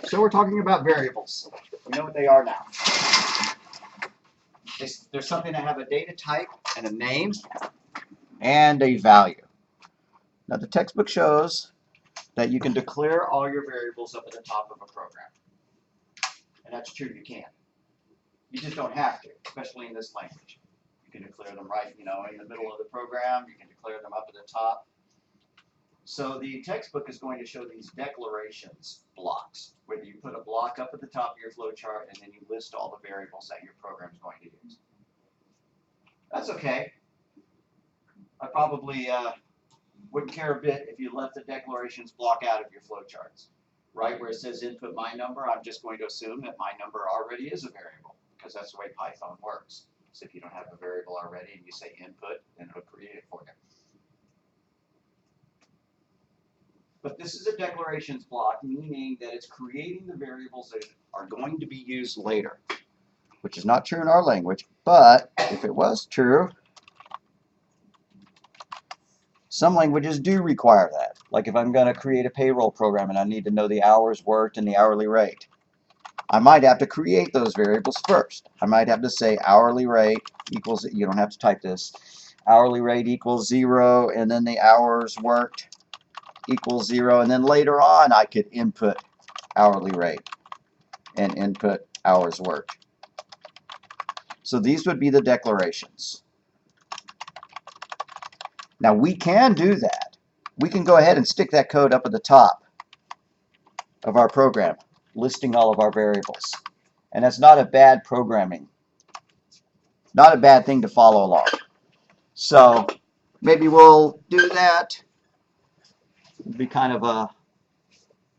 So we're talking about variables. We know what they are now. There's something that have a data type and a name and a value. Now the textbook shows that you can declare all your variables up at the top of a program. And that's true, you can. You just don't have to, especially in this language. You can declare them right, in the middle of the program. You can declare them up at the top. So the textbook is going to show these declarations blocks, where you put a block up at the top of your flowchart and then you list all the variables that your program is going to use. That's okay. I probably wouldn't care a bit if you left the declarations block out of your flowcharts. Right where it says input my number, I'm just going to assume that my number already is a variable, because that's the way Python works. So if you don't have a variable already and you say input, then it'll create it for you. But this is a declarations block, meaning that it's creating the variables that are going to be used later, which is not true in our language, but if it was true, some languages do require that. Like if I'm going to create a payroll program and I need to know the hours worked and the hourly rate, I might have to create those variables first. I might have to say hourly rate equals, you don't have to type this, hourly rate equals 0, and then the hours worked equals 0, and then later on I could input hourly rate and input hours worked. So these would be the declarations. Now we can do that. We can go ahead and stick that code up at the top of our program, listing all of our variables. And that's not a bad programming. Not a bad thing to follow along. So maybe we'll do that. It'll be kind of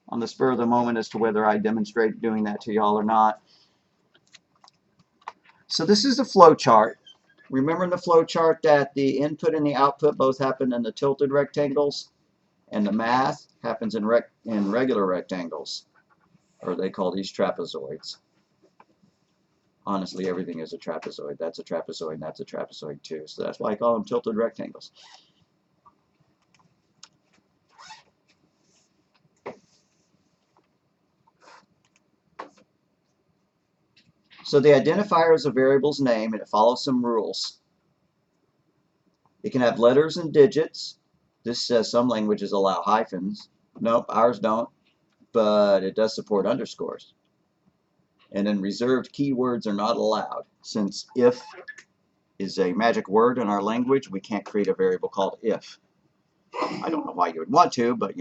on the spur of the moment as to whether I demonstrate doing that to y'all or not. So this is the flow chart. Remember in the flow chart that the input and the output both happen in the tilted rectangles, and the math happens in regular rectangles, or they call these trapezoids. Honestly, everything is a trapezoid. That's a trapezoid, and that's a trapezoid too. So that's why I call them tilted rectangles. So the identifier is a variable's name, and it follows some rules. It can have letters and digits. This says some languages allow hyphens. Nope, ours don't, but it does support underscores. And then reserved keywords are not allowed. Since if is a magic word in our language, we can't create a variable called if. I don't know why you would want to, but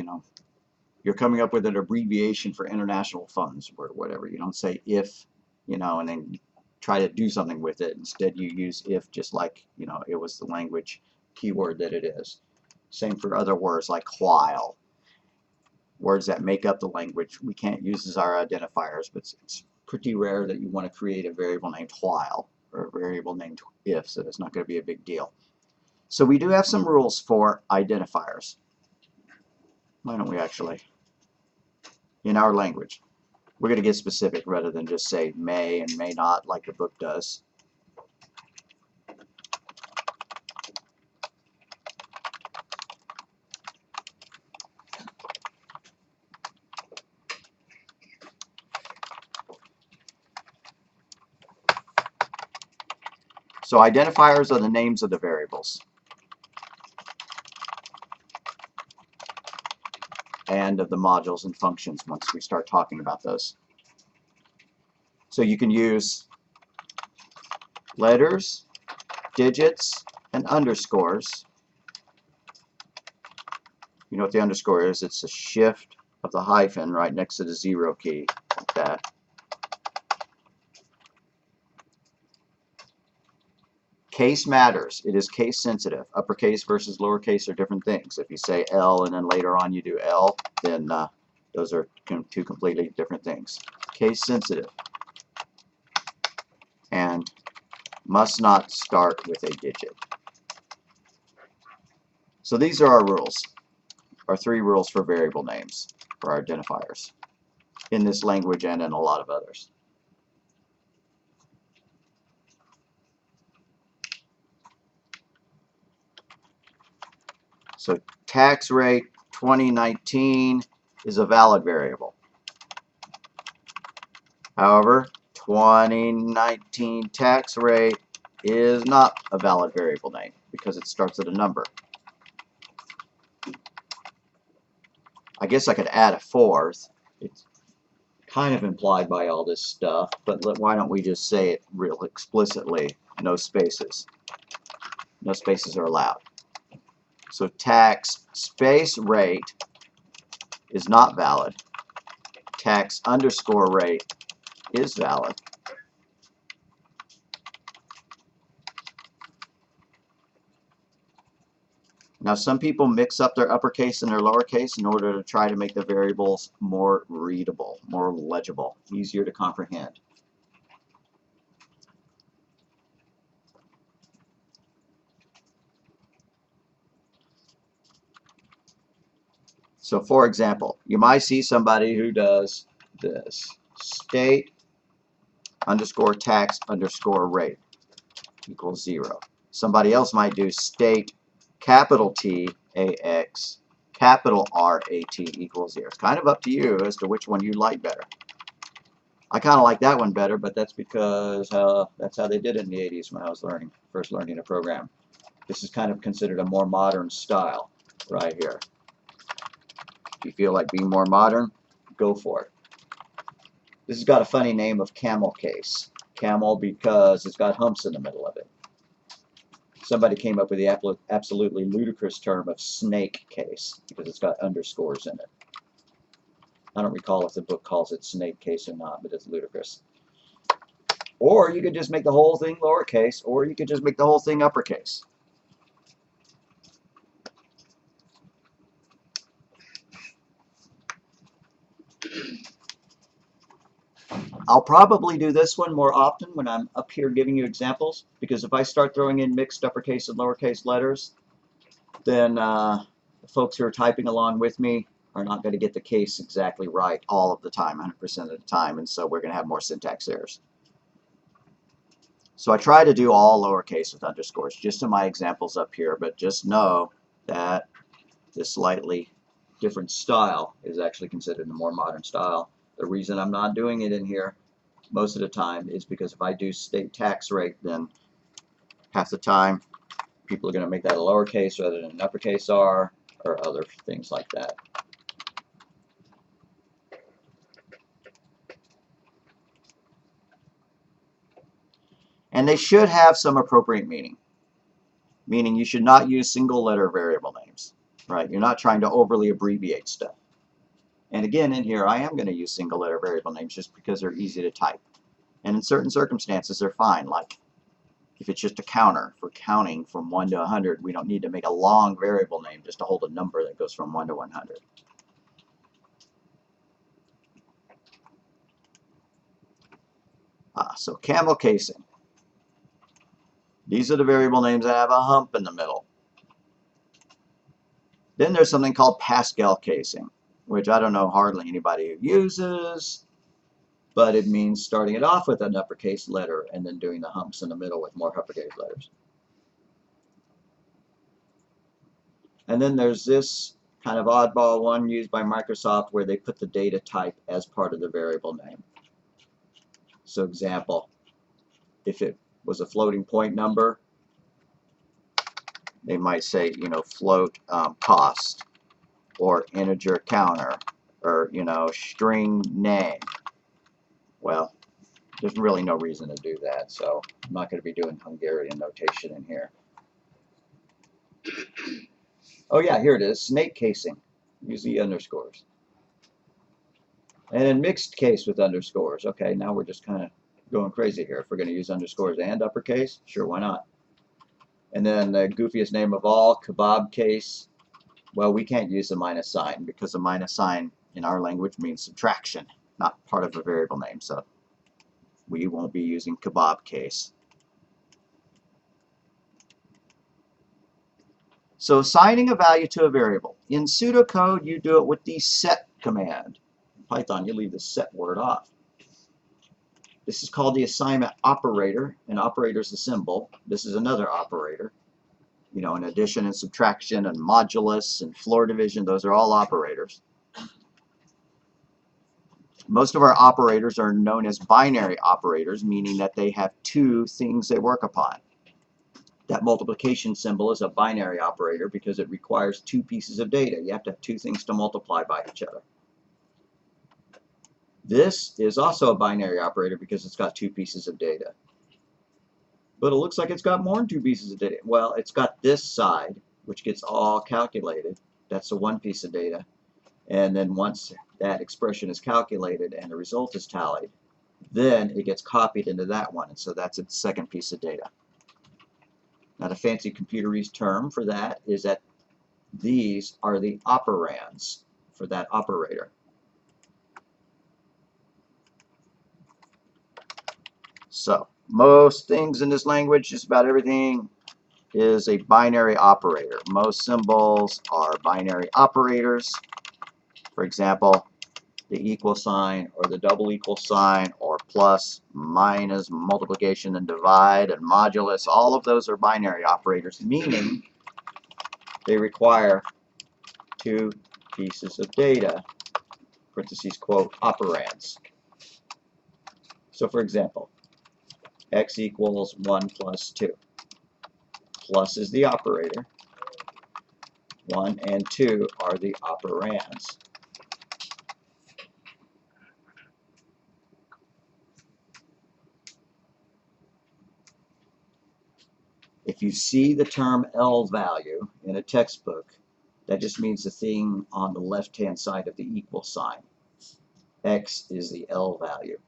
you're coming up with an abbreviation for international funds or whatever. You don't say if, and then try to do something with it. Instead, you use if just like, it was the language keyword that it is. Same for other words like while. Words that make up the language we can't use as our identifiers, but it's pretty rare that you want to create a variable named while or a variable named if, so it's not going to be a big deal. So we do have some rules for identifiers. Why don't we actually, in our language, we're going to get specific rather than just say may and may not like the book does. So identifiers are the names of the variables and of the modules and functions once we start talking about those. So you can use letters, digits, and underscores. You know what the underscore is? It's a shift of the hyphen right next to the 0 key, like that. Case matters. It is case sensitive. Uppercase versus lowercase are different things. If you say L and then later on you do L, then those are two completely different things. Case sensitive. And must not start with a digit. So these are our rules. Our 3 rules for variable names, for our identifiers, in this language and in a lot of others. So tax rate 2019 is a valid variable. However, 2019 tax rate is not a valid variable name because it starts at a number. I guess I could add a fourth. It's kind of implied by all this stuff, but why don't we just say it real explicitly? No spaces. No spaces are allowed. So tax space rate is not valid. Tax underscore rate is valid. Now, some people mix up their uppercase and their lowercase in order to try to make the variables more readable, more legible, easier to comprehend. So, for example, you might see somebody who does this: state underscore tax underscore rate equals 0. Somebody else might do state capital T AX capital R AT equals 0. It's kind of up to you as to which one you like better. I kind of like that one better, but that's because that's how they did it in the 80s when I was first learning a program. This is kind of considered a more modern style right here. If you feel like being more modern, go for it. This has got a funny name of camel case. Camel because it's got humps in the middle of it. Somebody came up with the absolutely ludicrous term of snake case because it's got underscores in it. I don't recall if the book calls it snake case or not, but it's ludicrous. Or you could just make the whole thing lowercase, or you could just make the whole thing uppercase. I'll probably do this one more often when I'm up here giving you examples, because if I start throwing in mixed uppercase and lowercase letters, then the folks who are typing along with me are not going to get the case exactly right all of the time, 100% of the time, and so we're going to have more syntax errors. So I try to do all lowercase with underscores, just in my examples up here, but just know that this slightly different style is actually considered a more modern style. The reason I'm not doing it in here most of the time is because if I do state tax rate, then half the time people are going to make that a lowercase rather than an uppercase R or other things like that. And they should have some appropriate meaning. Meaning you should not use single letter variable names, right? You're not trying to overly abbreviate stuff. And again, in here, I am going to use single letter variable names just because they're easy to type. And in certain circumstances, they're fine. Like if it's just a counter for counting from 1 to 100, we don't need to make a long variable name just to hold a number that goes from 1 to 100. So camel casing. These are the variable names that have a hump in the middle. Then there's something called Pascal casing, which I don't know hardly anybody who uses, but it means starting it off with an uppercase letter and then doing the humps in the middle with more uppercase letters. And then there's this kind of oddball one used by Microsoft where they put the data type as part of the variable name. So example, if it was a floating point number, they might say, you know, float cost, or integer counter, or, you know, string name. Well, there's really no reason to do that, so I'm not going to be doing Hungarian notation in here. Oh yeah, here it is, snake casing. Use the underscores. And then mixed case with underscores. Okay, now we're just kind of going crazy here. If we're going to use underscores and uppercase, sure, why not? And then the goofiest name of all, kebab case. Well, we can't use the minus sign because the minus sign in our language means subtraction, not part of a variable name. So we won't be using kebab case. So assigning a value to a variable. In pseudocode, you do it with the set command. In Python, you leave the set word off. This is called the assignment operator. An operator is a symbol. This is another operator. You know, in addition and subtraction and modulus and floor division, those are all operators. Most of our operators are known as binary operators, meaning that they have two things they work upon. That multiplication symbol is a binary operator because it requires two pieces of data. You have to have two things to multiply by each other. This is also a binary operator because it's got two pieces of data. But it looks like it's got more than two pieces of data. Well, it's got this side, which gets all calculated. That's the one piece of data. And then once that expression is calculated and the result is tallied, then it gets copied into that one. And so that's its second piece of data. Now, the fancy computerese term for that is that these are the operands for that operator. So, most things in this language, just about everything, is a binary operator. Most symbols are binary operators. For example, the equal sign or the double equal sign or plus, minus, multiplication and divide and modulus, all of those are binary operators, meaning they require two pieces of data, parentheses, quote, operands. So for example, x equals 1 plus 2. Plus is the operator. 1 and 2 are the operands. If you see the term L value in a textbook, that just means the thing on the left-hand side of the equal sign. X is the L value.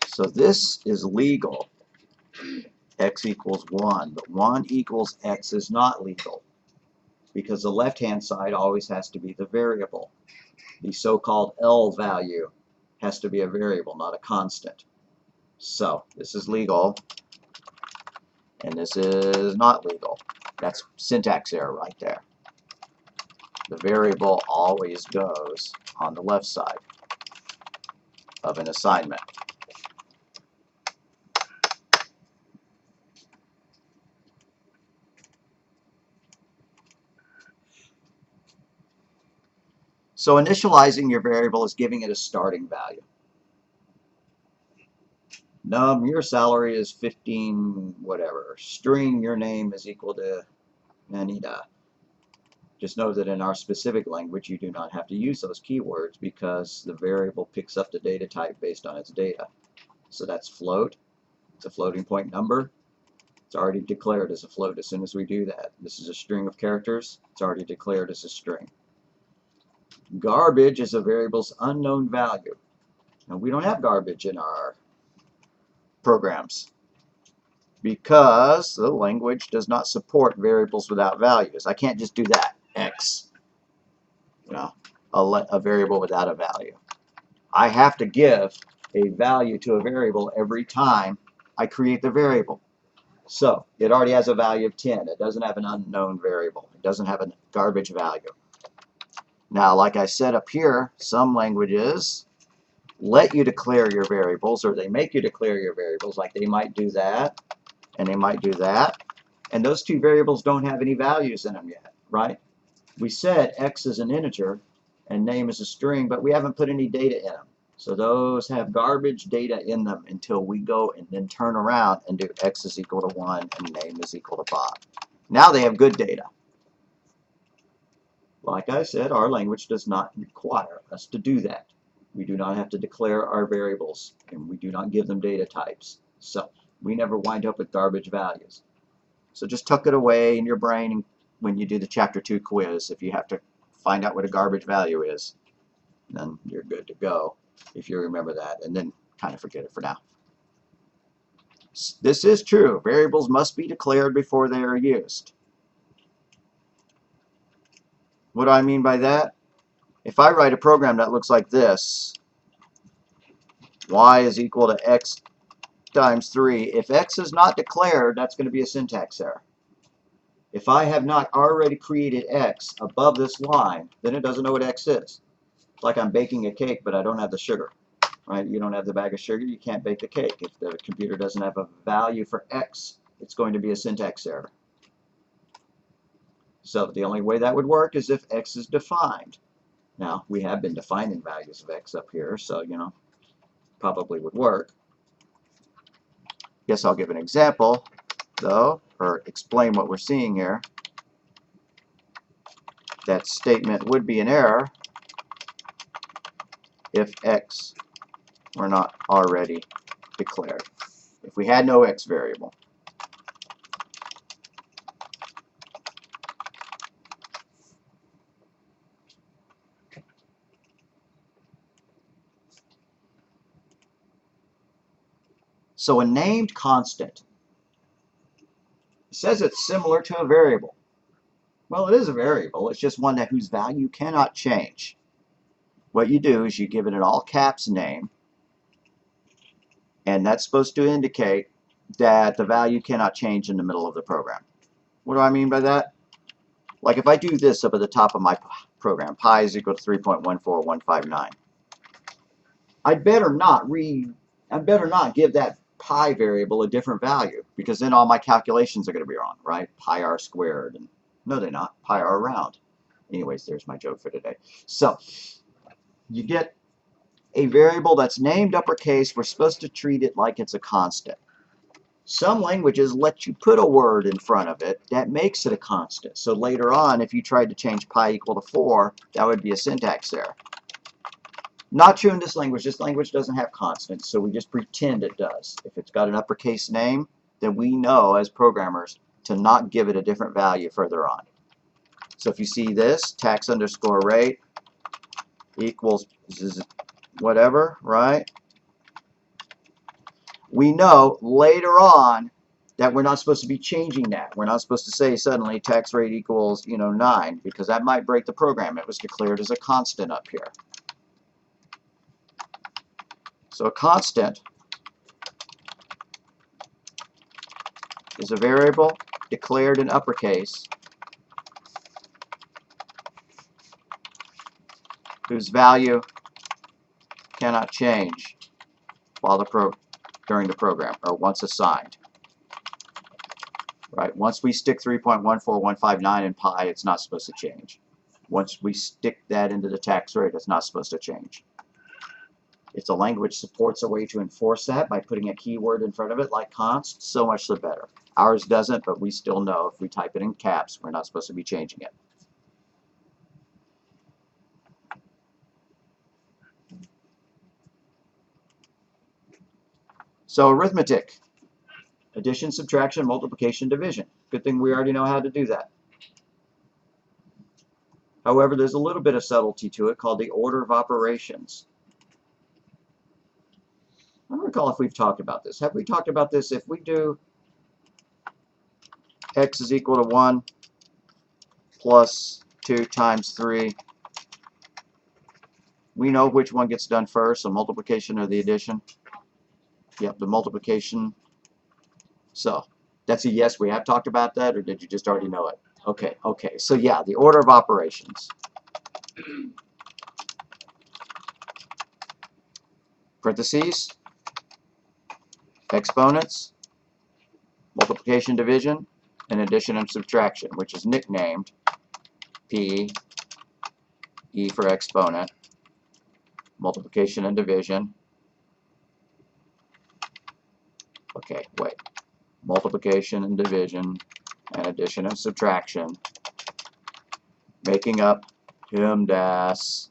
So this is legal. X equals 1, but 1 equals X is not legal because the left-hand side always has to be the variable. The so-called L value has to be a variable, not a constant. So this is legal, and this is not legal. That's syntax error right there. The variable always goes on the left side of an assignment. So initializing your variable is giving it a starting value. Num, your salary is 15 whatever. String, your name is equal to Anita. Just know that in our specific language you do not have to use those keywords because the variable picks up the data type based on its data. So that's float. It's a floating point number. It's already declared as a float as soon as we do that. This is a string of characters. It's already declared as a string. Garbage is a variable's unknown value. Now, we don't have garbage in our programs because the language does not support variables without values. I can't just do that, X, a variable without a value. I have to give a value to a variable every time I create the variable. So it already has a value of 10. It doesn't have an unknown variable. It doesn't have a garbage value. Now, like I said up here, some languages let you declare your variables, or they make you declare your variables, like they might do that, and they might do that. And those two variables don't have any values in them yet, right? We said X is an integer and name is a string, but we haven't put any data in them. So those have garbage data in them until we go and then turn around and do X is equal to 1 and name is equal to Bob. Now they have good data. Like I said, our language does not require us to do that. We do not have to declare our variables, and we do not give them data types. So we never wind up with garbage values. So just tuck it away in your brain when you do the Chapter 2 quiz. If you have to find out what a garbage value is, then you're good to go if you remember that, and then kind of forget it for now. This is true. Variables must be declared before they are used. What do I mean by that? If I write a program that looks like this, y is equal to x times 3, if x is not declared, that's going to be a syntax error. If I have not already created x above this line, then it doesn't know what x is. It's like I'm baking a cake, but I don't have the sugar. right? You don't have the bag of sugar, you can't bake the cake. If the computer doesn't have a value for X, it's going to be a syntax error. So the only way that would work is if X is defined. Now, we have been defining values of X up here, so, you know, probably would work. Guess I'll give an example, though, or explain what we're seeing here. That statement would be an error if X were not already declared. If we had no X variable. So a named constant, it says it's similar to a variable. Well, it is a variable. It's just one whose value cannot change. What you do is you give it an all caps name, and that's supposed to indicate that the value cannot change in the middle of the program. What do I mean by that? Like if I do this up at the top of my program, pi is equal to 3.14159. I'd better not give that pi variable a different value, because then all my calculations are going to be wrong, right? Pi r squared, and no, they're not. Pi r round. Anyways, there's my joke for today. So you get a variable that's named uppercase. We're supposed to treat it like it's a constant. Some languages let you put a word in front of it that makes it a constant. So later on, if you tried to change pi equal to 4, that would be a syntax error. Not true in this language. This language doesn't have constants, so we just pretend it does. If it's got an uppercase name, then we know as programmers to not give it a different value further on. So if you see this, tax underscore rate equals whatever, right? We know later on that we're not supposed to be changing that. We're not supposed to say suddenly tax rate equals, 9, because that might break the program. It was declared as a constant up here. So a constant is a variable declared in uppercase whose value cannot change while during the program, or once assigned. Right? Once we stick 3.14159 in pi, it's not supposed to change. Once we stick that into the tax rate, it's not supposed to change. If the language supports a way to enforce that by putting a keyword in front of it like const, so much the better. Ours doesn't, but we still know if we type it in caps, we're not supposed to be changing it. So arithmetic, addition, subtraction, multiplication, division. Good thing we already know how to do that. However, there's a little bit of subtlety to it called the order of operations. I don't recall if we've talked about this. Have we talked about this? If we do x is equal to 1 plus 2 times 3, we know which one gets done first, the multiplication or the addition. Yep, the multiplication. So that's a yes, we have talked about that, or did you just already know it? Okay, okay. So yeah, the order of operations. Parentheses, exponents, multiplication, division, and addition and subtraction, which is nicknamed P, E for exponent, multiplication and division. Okay, wait. Multiplication and division and addition and subtraction, making up PEMDAS.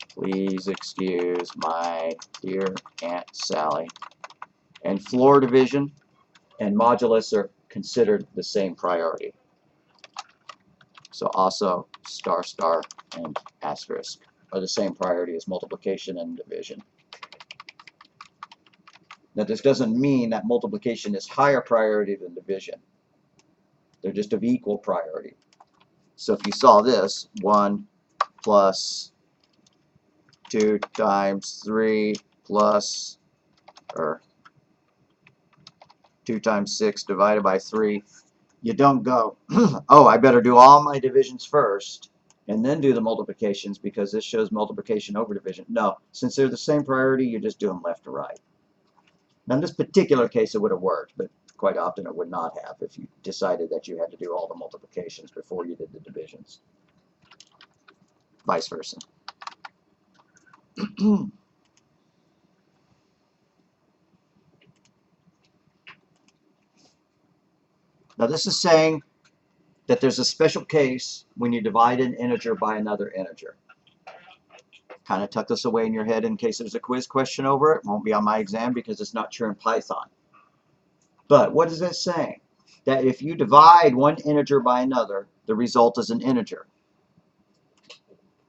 Please excuse my dear Aunt Sally. And floor division and modulus are considered the same priority. So also star, star, and asterisk are the same priority as multiplication and division. Now this doesn't mean that multiplication is higher priority than division. They're just of equal priority. So if you saw this, 1 plus 2 times 3 plus, or 2 times 6 divided by 3, you don't go, oh, I better do all my divisions first, and then do the multiplications because this shows multiplication over division. No, since they're the same priority, you just do them left to right. Now in this particular case it would have worked, but quite often it would not have if you decided that you had to do all the multiplications before you did the divisions. Vice versa. Now this is saying that there's a special case when you divide an integer by another integer. Kind of tuck this away in your head in case there's a quiz question over it. Won't be on my exam because it's not true in Python. But what is that saying? That if you divide one integer by another, the result is an integer.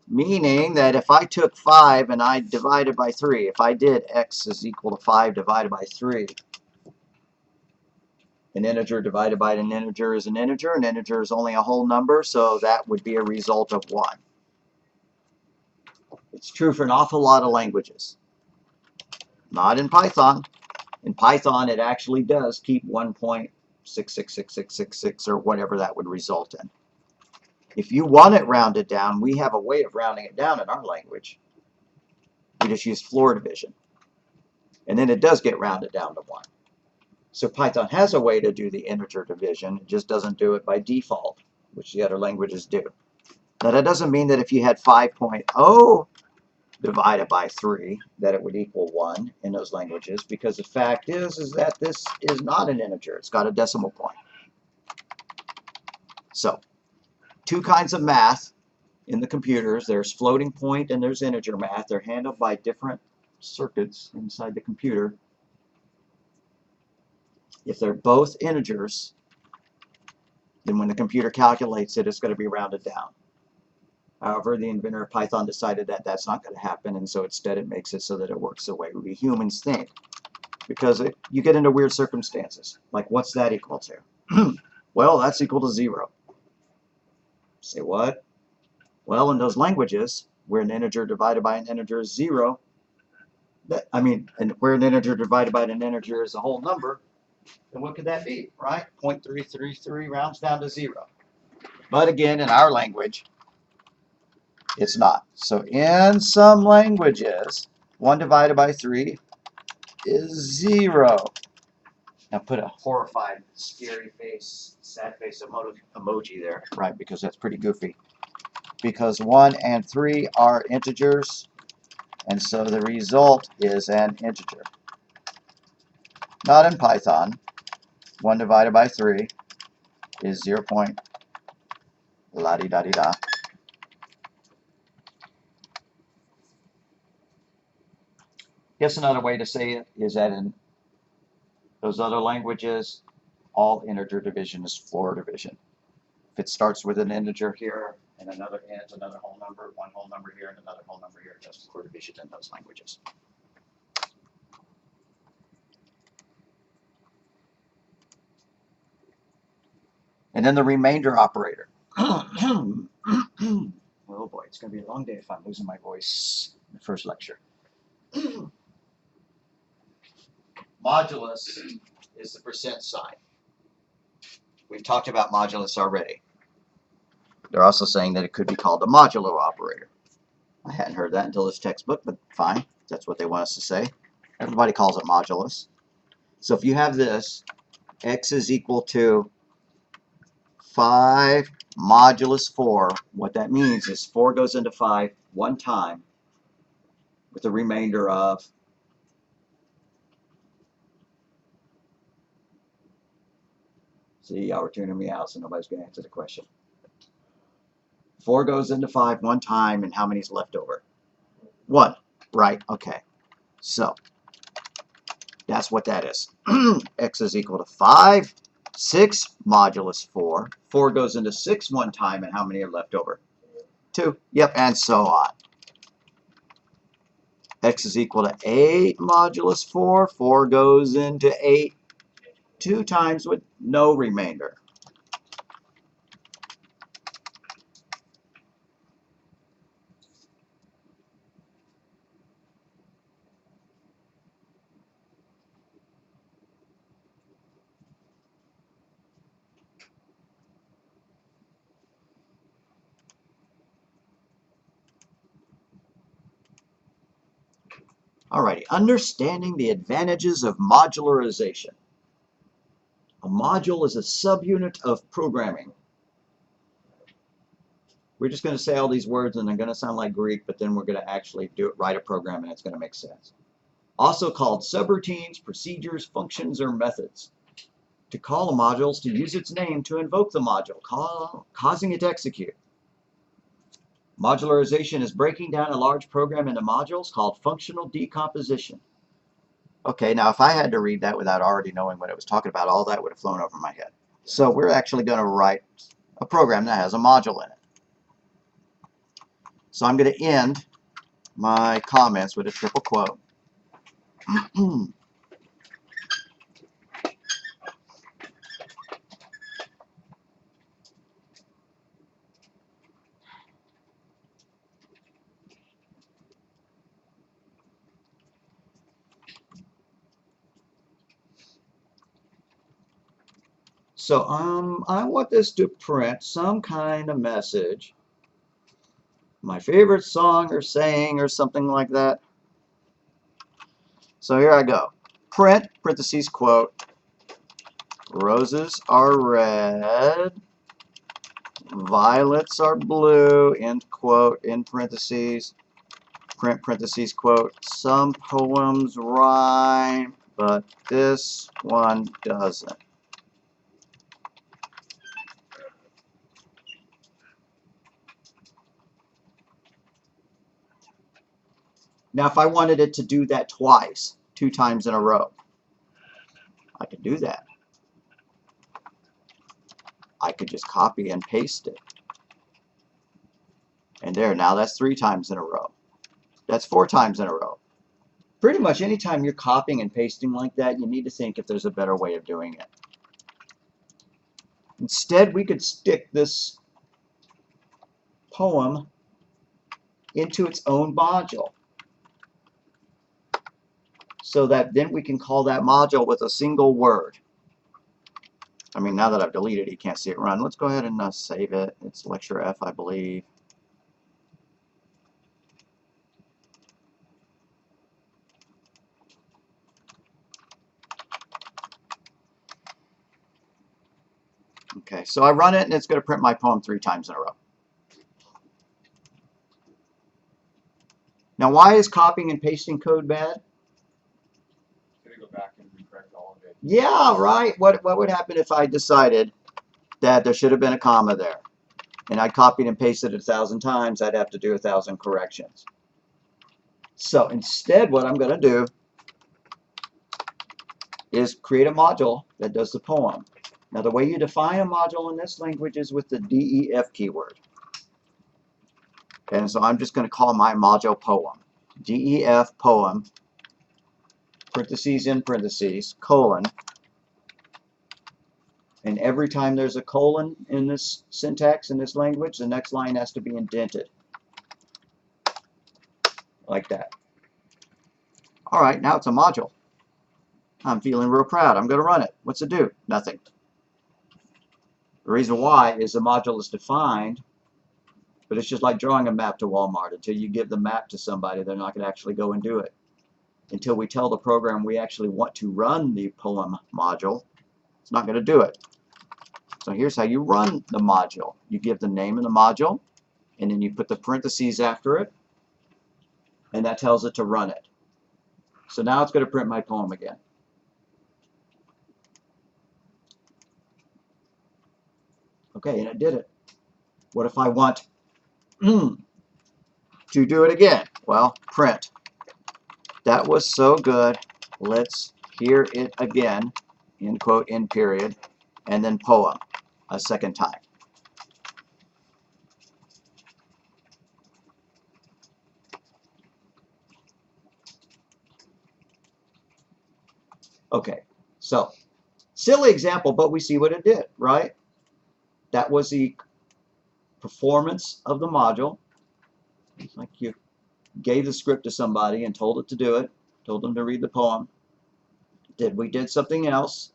Meaning that if I took 5 and I divided by 3, if I did x is equal to 5 divided by 3, an integer divided by an integer is an integer. An integer is only a whole number, so that would be a result of 1. It's true for an awful lot of languages. Not in Python. In Python, it actually does keep 1.666666 or whatever that would result in. If you want it rounded down, we have a way of rounding it down in our language. We just use floor division. And then it does get rounded down to 1. So Python has a way to do the integer division. It just doesn't do it by default, which the other languages do. Now that doesn't mean that if you had 5.0 divided by 3, that it would equal 1 in those languages, because the fact is that this is not an integer. It's got a decimal point. So, two kinds of math in the computers. There's floating point and there's integer math. They're handled by different circuits inside the computer. If they're both integers, then when the computer calculates it, it's going to be rounded down. However, the inventor of Python decided that that's not going to happen, and so instead it makes it so that it works the way we humans think. Because you get into weird circumstances. Like, what's that equal to? Well, that's equal to 0. Say what? Well, in those languages, where an integer divided by an integer is 0, and where an integer divided by an integer is a whole number, then what could that be, right? 0.333 rounds down to 0. But again, in our language, it's not. So in some languages, 1 divided by 3 is 0. Now put a horrified, scary face, sad face emoji there, right? Because that's pretty goofy. Because 1 and 3 are integers, and so the result is an integer. Not in Python. 1 divided by 3 is 0. La-di-da-di-da. Guess another way to say it is that in those other languages, all integer division is floor division. If it starts with an integer here and another int, another whole number, one whole number here and another whole number here, that's floor division in those languages. And then the remainder operator. Oh boy, it's going to be a long day if I'm losing my voice in the first lecture. Modulus is the percent sign. We've talked about modulus already. They're also saying that it could be called a modulo operator. I hadn't heard that until this textbook, but fine. That's what they want us to say. Everybody calls it modulus. So if you have this, x is equal to 5 modulus 4, what that means is 4 goes into 5 one time with a remainder of see, y'all were tuning me out, so nobody's going to answer the question. 4 goes into 5 one time, and how many is left over? 1. Right, okay. So, that's what that is. X is equal to 5, 6 modulus 4. 4 goes into 6 one time, and how many are left over? 2. Yep, and so on. X is equal to 8 modulus 4. 4 goes into 8 2 times with no remainder. Alrighty, understanding the advantages of modularization. A module is a subunit of programming. We're just going to say all these words and they're going to sound like Greek, but then we're going to actually write a program and it's going to make sense. Also called subroutines, procedures, functions, or methods. To call a module is to use its name to invoke the module, causing it to execute. Modularization is breaking down a large program into modules called functional decomposition. Okay, now if I had to read that without already knowing what it was talking about, all that would have flown over my head. So we're actually going to write a program that has a module in it. So I'm going to end my comments with a triple quote. So I want this to print some kind of message. My favorite song or saying or something like that. So here I go. Print, parentheses, quote, roses are red, violets are blue, end quote, in parentheses, print, parentheses, quote, some poems rhyme, but this one doesn't. Now, if I wanted it to do that twice, 2 times in a row, I could do that. I could just copy and paste it. And there, now that's 3 times in a row. That's 4 times in a row. Pretty much anytime you're copying and pasting like that, you need to think if there's a better way of doing it. Instead, we could stick this poem into its own module, so that then we can call that module with a single word. I mean, now that I've deleted it, you can't see it run. Let's go ahead and save it. It's lecture F, I believe. Okay, so I run it and it's going to print my poem 3 times in a row. Now, why is copying and pasting code bad? Go back and recorrect all of it. Yeah, right. What would happen if I decided that there should have been a comma there, and I copied and pasted it 1,000 times? I'd have to do 1,000 corrections. So instead, what I'm going to do is create a module that does the poem. Now, the way you define a module in this language is with the DEF keyword. And so I'm just going to call my module poem. DEF poem, parentheses in parentheses, colon. And every time there's a colon in this syntax, in this language, the next line has to be indented. Like that. All right, now it's a module. I'm feeling real proud. I'm going to run it. What's it do? Nothing. The reason why is the module is defined, but it's just like drawing a map to Walmart. Until you give the map to somebody, they're not going to actually go and do it. Until we tell the program we actually want to run the poem module, it's not going to do it. So here's how you run the module. You give the name of the module, and then you put the parentheses after it, and that tells it to run it. So now it's going to print my poem again. Okay, and it did it. What if I want to do it again? Well, print. That was so good. Let's hear it again, end quote, end period, and then poem a second time. Okay, so silly example, but we see what it did, right? That was the performance of the module. It's like you gave the script to somebody and told it to do it, told them to read the poem. We did something else,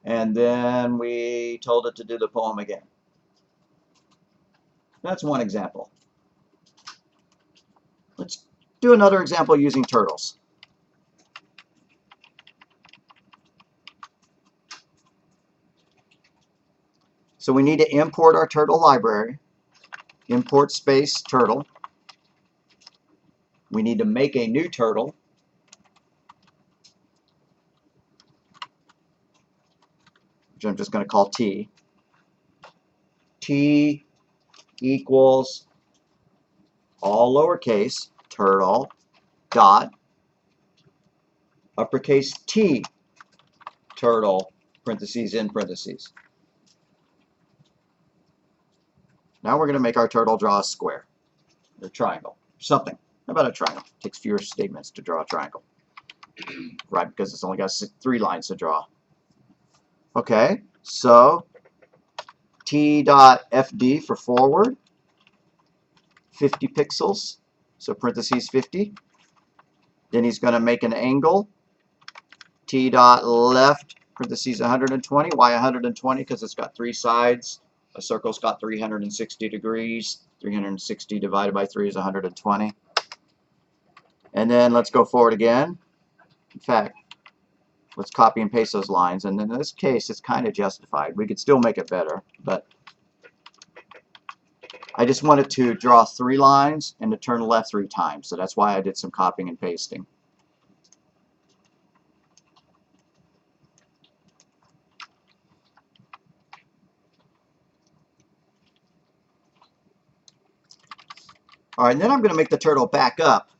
and then we told it to do the poem again. That's one example. Let's do another example using turtles. So we need to import our turtle library. Import space turtle. We need to make a new turtle. Which I'm just going to call T. T equals all lowercase turtle dot uppercase T turtle parentheses in parentheses. Now we're going to make our turtle draw a square or triangle, something. How about a triangle? It takes fewer statements to draw a triangle, right? Because it's only got 3 lines to draw. Okay, so T.FD for forward, 50 pixels, so parentheses 50. Then he's going to make an angle, T.left, parentheses 120. Why 120? Because it's got 3 sides. A circle's got 360 degrees. 360 divided by 3 is 120. And then let's go forward again. In fact, let's copy and paste those lines. And in this case, it's kind of justified. We could still make it better, but I just wanted to draw 3 lines and to turn left 3 times. So that's why I did some copying and pasting. All right, and then I'm going to make the turtle back up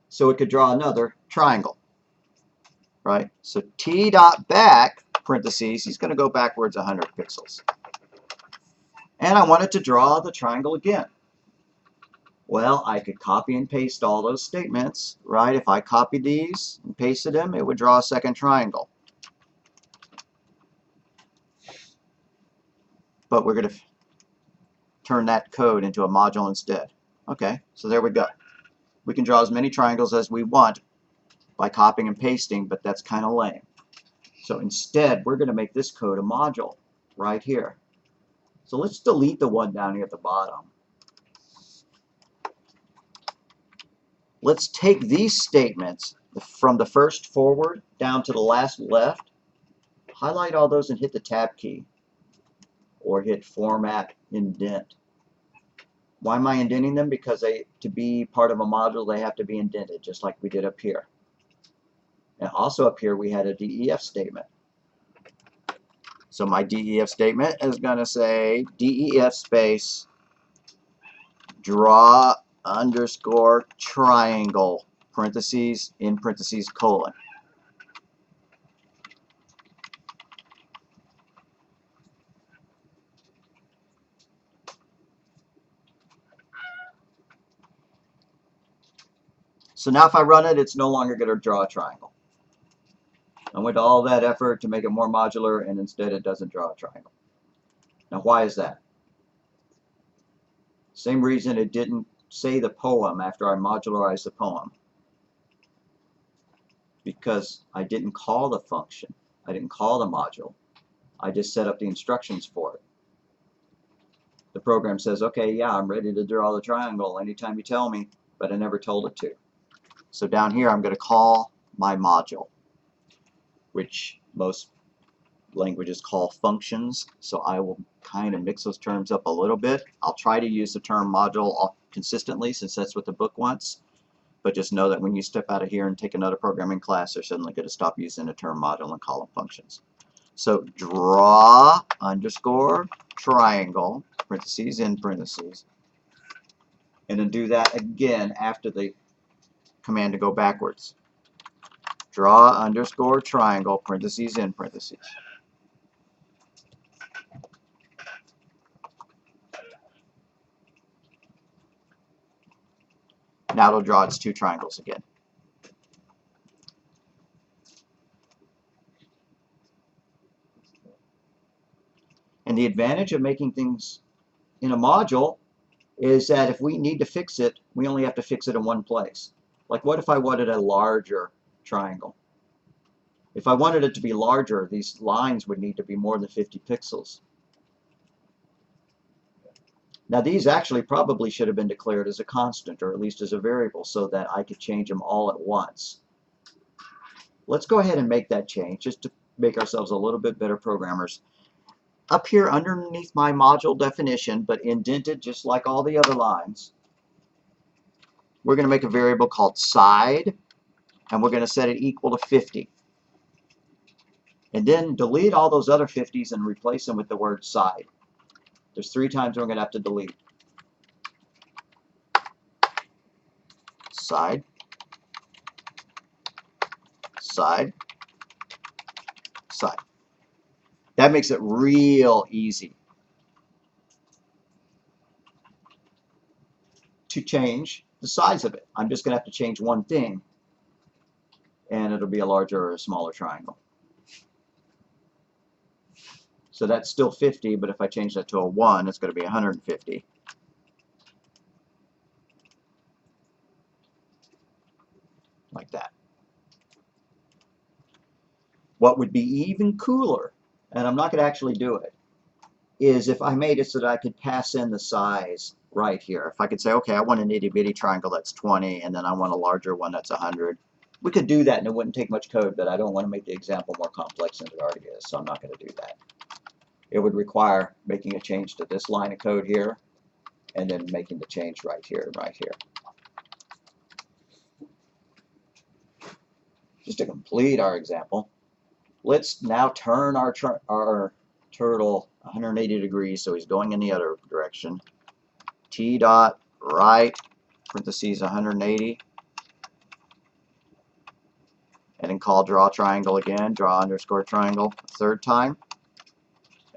so it could draw another triangle. Right? So T.back, parentheses, he's going to go backwards 100 pixels. And I wanted to draw the triangle again. Well, I could copy and paste all those statements, right? If I copied these and pasted them, it would draw a second triangle. But we're going to turn that code into a module instead. Okay, so there we go. We can draw as many triangles as we want by copying and pasting, but that's kind of lame. So instead, we're going to make this code a module right here. So let's delete the one down here at the bottom. Let's take these statements from the first forward down to the last left, highlight all those and hit the tab key or hit format indent. Why am I indenting them? Because to be part of a module, they have to be indented, just like we did up here. And also up here, we had a DEF statement. So my DEF statement is going to say DEF space draw underscore triangle, parentheses, in parentheses, colon. So now if I run it, it's no longer going to draw a triangle. I went to all that effort to make it more modular, and instead it doesn't draw a triangle. Now why is that? Same reason it didn't say the poem after I modularized the poem. Because I didn't call the function. I didn't call the module. I just set up the instructions for it. The program says, okay, yeah, I'm ready to draw the triangle anytime you tell me, but I never told it to. So down here, I'm going to call my module, which most languages call functions. So I will kind of mix those terms up a little bit. I'll try to use the term module consistently since that's what the book wants. But just know that when you step out of here and take another programming class, they're suddenly going to stop using the term module and call them functions. So draw underscore triangle, parentheses in parentheses, and then do that again after the command to go backwards. Draw underscore triangle, parentheses in parentheses. Now it'll draw its 2 triangles again. And the advantage of making things in a module is that if we need to fix it, we only have to fix it in one place. Like what if I wanted a larger triangle? If I wanted it to be larger, these lines would need to be more than 50 pixels. Now these actually probably should have been declared as a constant, or at least as a variable, so that I could change them all at once. Let's go ahead and make that change, just to make ourselves a little bit better programmers. Up here underneath my module definition, but indented just like all the other lines, we're going to make a variable called side, and we're going to set it equal to 50. And then delete all those other 50s and replace them with the word side. There's 3 times we're going to have to delete. Side, side, side. That makes it real easy to change the size of it. I'm just going to have to change one thing, and it'll be a larger or a smaller triangle. So that's still 50, but if I change that to a 1, it's going to be 150. Like that. What would be even cooler, and I'm not going to actually do it, is if I made it so that I could pass in the size right here. If I could say, okay, I want an itty-bitty triangle that's 20, and then I want a larger one that's 100. We could do that, and it wouldn't take much code, but I don't want to make the example more complex than it already is, so I'm not going to do that. It would require making a change to this line of code here, and then making the change right here and right here. Just to complete our example, let's now turn our turtle 180 degrees, so he's going in the other direction. T dot right, parentheses 180, and then call draw triangle again, draw underscore triangle a 3rd time,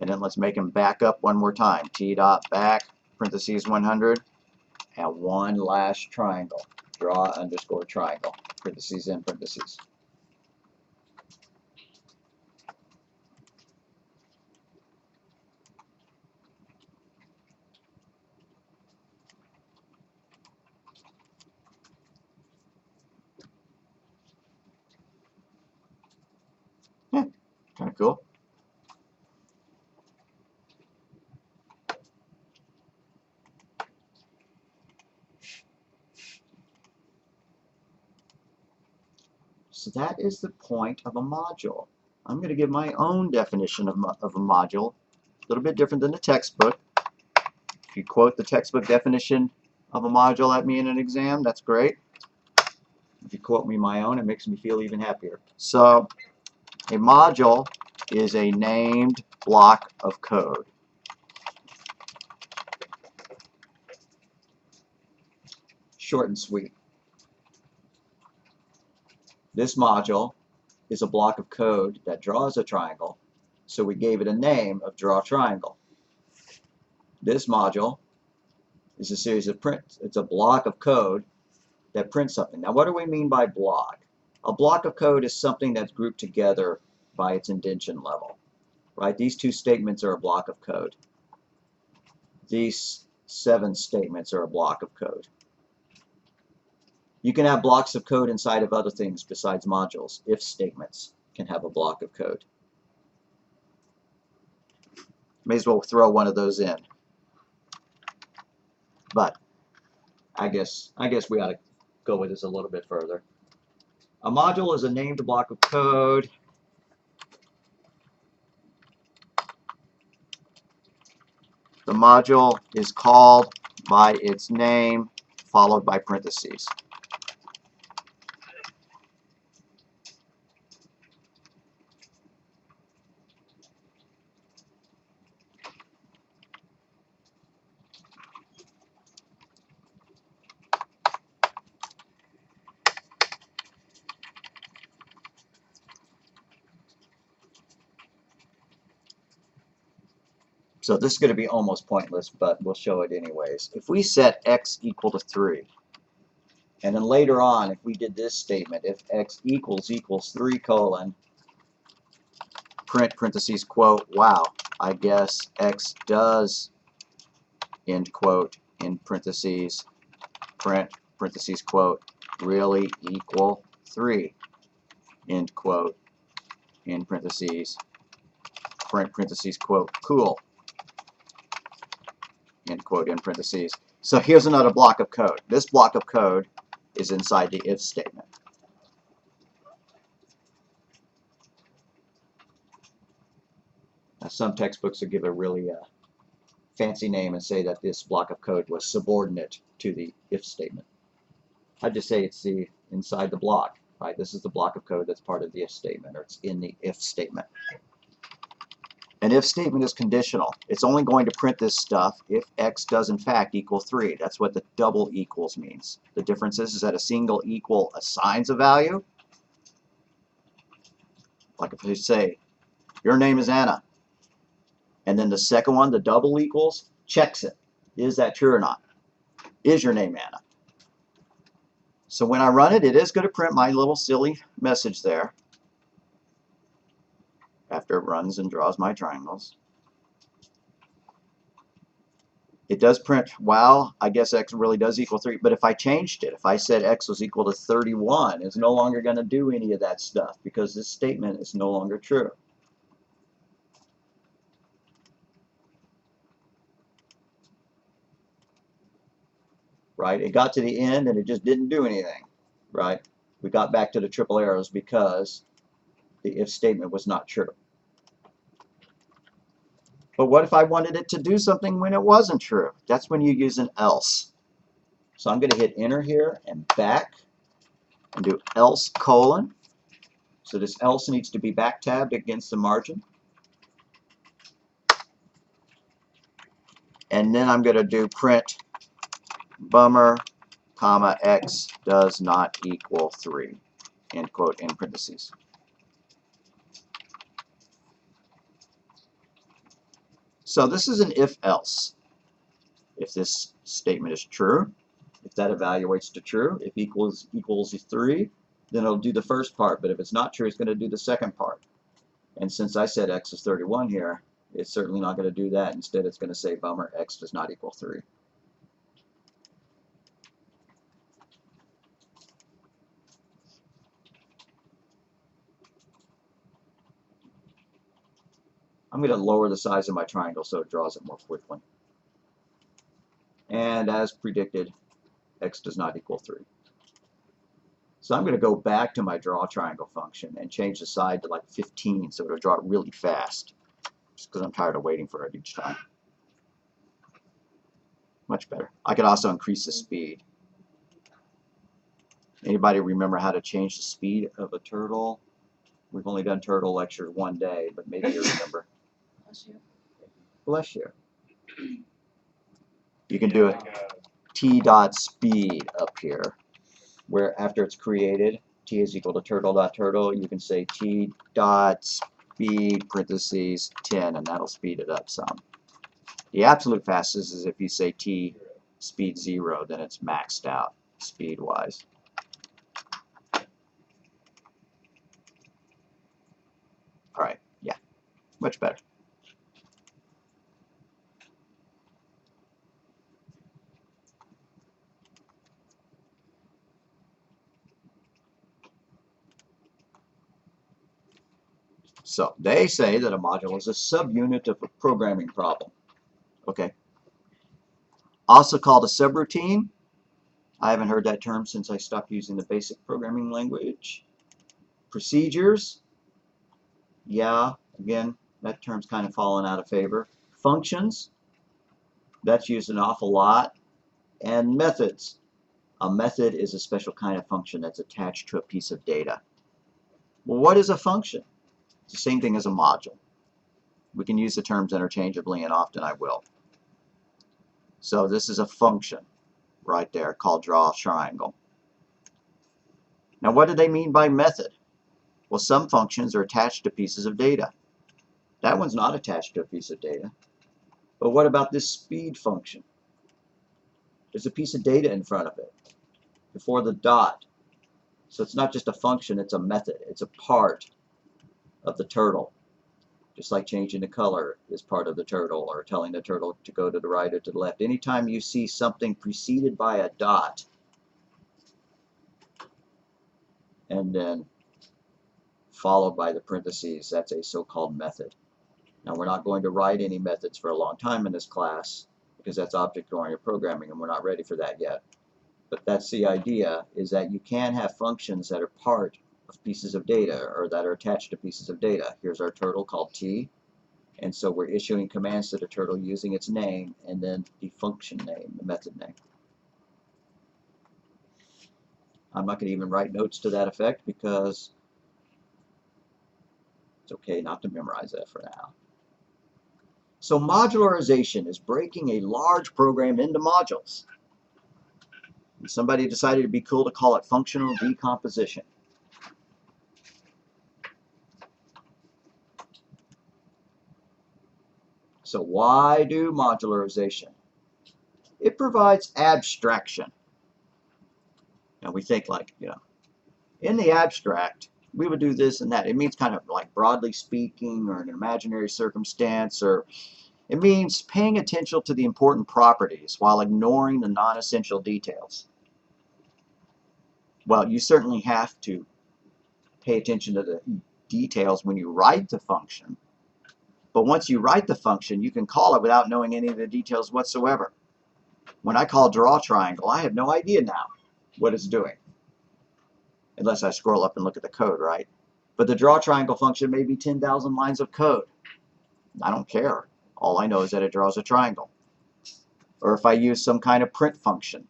and then let's make him back up one more time. T dot back, parentheses 100, and one last triangle, draw underscore triangle, parentheses in parentheses. Yeah, kind of cool. So that is the point of a module. I'm going to give my own definition of a module, a little bit different than the textbook. If you quote the textbook definition of a module at me in an exam, that's great. If you quote me my own, it makes me feel even happier. So a module is a named block of code. Short and sweet. This module is a block of code that draws a triangle, so we gave it a name of draw triangle. This module is a series of prints. It's a block of code that prints something. Now, what do we mean by block? A block of code is something that's grouped together by its indentation level, right? These 2 statements are a block of code. These 7 statements are a block of code. You can have blocks of code inside of other things besides modules. If statements can have a block of code. May as well throw one of those in. But I guess we ought to go with this a little bit further. A module is a named block of code. The module is called by its name, followed by parentheses. So this is going to be almost pointless, but we'll show it anyways. If we set x equal to 3, and then later on, if we did this statement, if x equals 3 colon, print parentheses quote, wow, I guess x does, end quote, in parentheses, print parentheses quote, really equal 3, end quote, in parentheses, print parentheses quote, cool. end quote, in parentheses. So here's another block of code. This block of code is inside the if statement. Now, some textbooks will give a really fancy name and say that this block of code was subordinate to the if statement. I'd just say it's inside the block, right? This is the block of code that's part of the if statement, or it's in the if statement. An if statement is conditional. It's only going to print this stuff if x does in fact equal 3. That's what the double equals means. The difference is that a single equal assigns a value. Like if we say, your name is Anna. And then the second one, the double equals, checks it. Is that true or not? Is your name Anna? So when I run it, it is going to print my little silly message there after it runs and draws my triangles. It does print, wow, I guess x really does equal 3. But if I changed it, if I said x was equal to 31, it's no longer going to do any of that stuff because this statement is no longer true. Right? It got to the end and it just didn't do anything. Right? We got back to the triple arrows because the if statement was not true. But what if I wanted it to do something when it wasn't true? That's when you use an else. So I'm going to hit enter here and back and do else colon. So this else needs to be back tabbed against the margin. And then I'm going to do print bummer, comma, x does not equal 3, end quote, in parentheses. So this is an if-else. If this statement is true, if that evaluates to true, if equals 3, then it'll do the first part. But if it's not true, it's going to do the second part. And since I said x is 31 here, it's certainly not going to do that. Instead, it's going to say, bummer, x does not equal 3. I'm going to lower the size of my triangle so it draws it more quickly. And as predicted, x does not equal 3. So I'm going to go back to my draw triangle function and change the size to like 15 so it'll draw it really fast. Just because I'm tired of waiting for it each time. Much better. I could also increase the speed. Anybody remember how to change the speed of a turtle? We've only done turtle lectures one day, but maybe you remember. Bless you. Bless you. You can do a t.speed up here, where after it's created, t is equal to turtle.turtle, you can say t.speed parentheses 10, and that'll speed it up some. The absolute fastest is if you say t speed 0, then it's maxed out speed-wise. All right, yeah, much better. So they say that a module is a subunit of a programming problem. Okay. Also called a subroutine. I haven't heard that term since I stopped using the basic programming language. Procedures. Yeah, again, that term's kind of fallen out of favor. Functions. That's used an awful lot. And methods. A method is a special kind of function that's attached to a piece of data. Well, what is a function? It's the same thing as a module. We can use the terms interchangeably, and often I will. So this is a function right there called draw triangle. Now what do they mean by method? Well, some functions are attached to pieces of data. That one's not attached to a piece of data. But what about this speed function? There's a piece of data in front of it before the dot. So it's not just a function, it's a method. It's a part of the turtle. Just like changing the color is part of the turtle, or telling the turtle to go to the right or to the left. Anytime you see something preceded by a dot and then followed by the parentheses, that's a so-called method. Now we're not going to write any methods for a long time in this class, because that's object-oriented programming, and we're not ready for that yet. But that's the idea, is that you can have functions that are part of pieces of data or that are attached to pieces of data. Here's our turtle called T, and so we're issuing commands to the turtle using its name and then the function name, the method name. I'm not going to even write notes to that effect because it's okay not to memorize that for now. So modularization is breaking a large program into modules. And somebody decided it'd be cool to call it functional decomposition. So why do modularization? It provides abstraction. And we think like, in the abstract, we would do this and that. It means kind of like broadly speaking or an imaginary circumstance, or it means paying attention to the important properties while ignoring the non-essential details. Well, you certainly have to pay attention to the details when you write the function. But once you write the function, you can call it without knowing any of the details whatsoever. When I call draw triangle, I have no idea now what it's doing. Unless I scroll up and look at the code, right? But the draw triangle function may be 10,000 lines of code. I don't care. All I know is that it draws a triangle. Or if I use some kind of print function,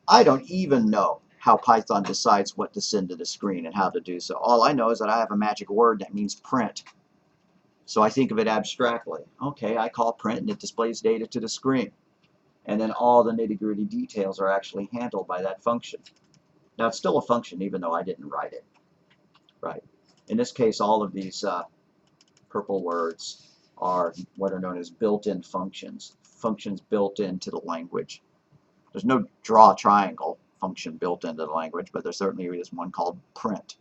I don't even know how Python decides what to send to the screen and how to do so. All I know is that I have a magic word that means print. So I think of it abstractly. Okay, I call print and it displays data to the screen. And then all the nitty-gritty details are actually handled by that function. Now, it's still a function even though I didn't write it. Right. In this case, all of these purple words are what are known as built-in functions. Functions built into the language. There's no draw triangle function built into the language, but there certainly is one called print.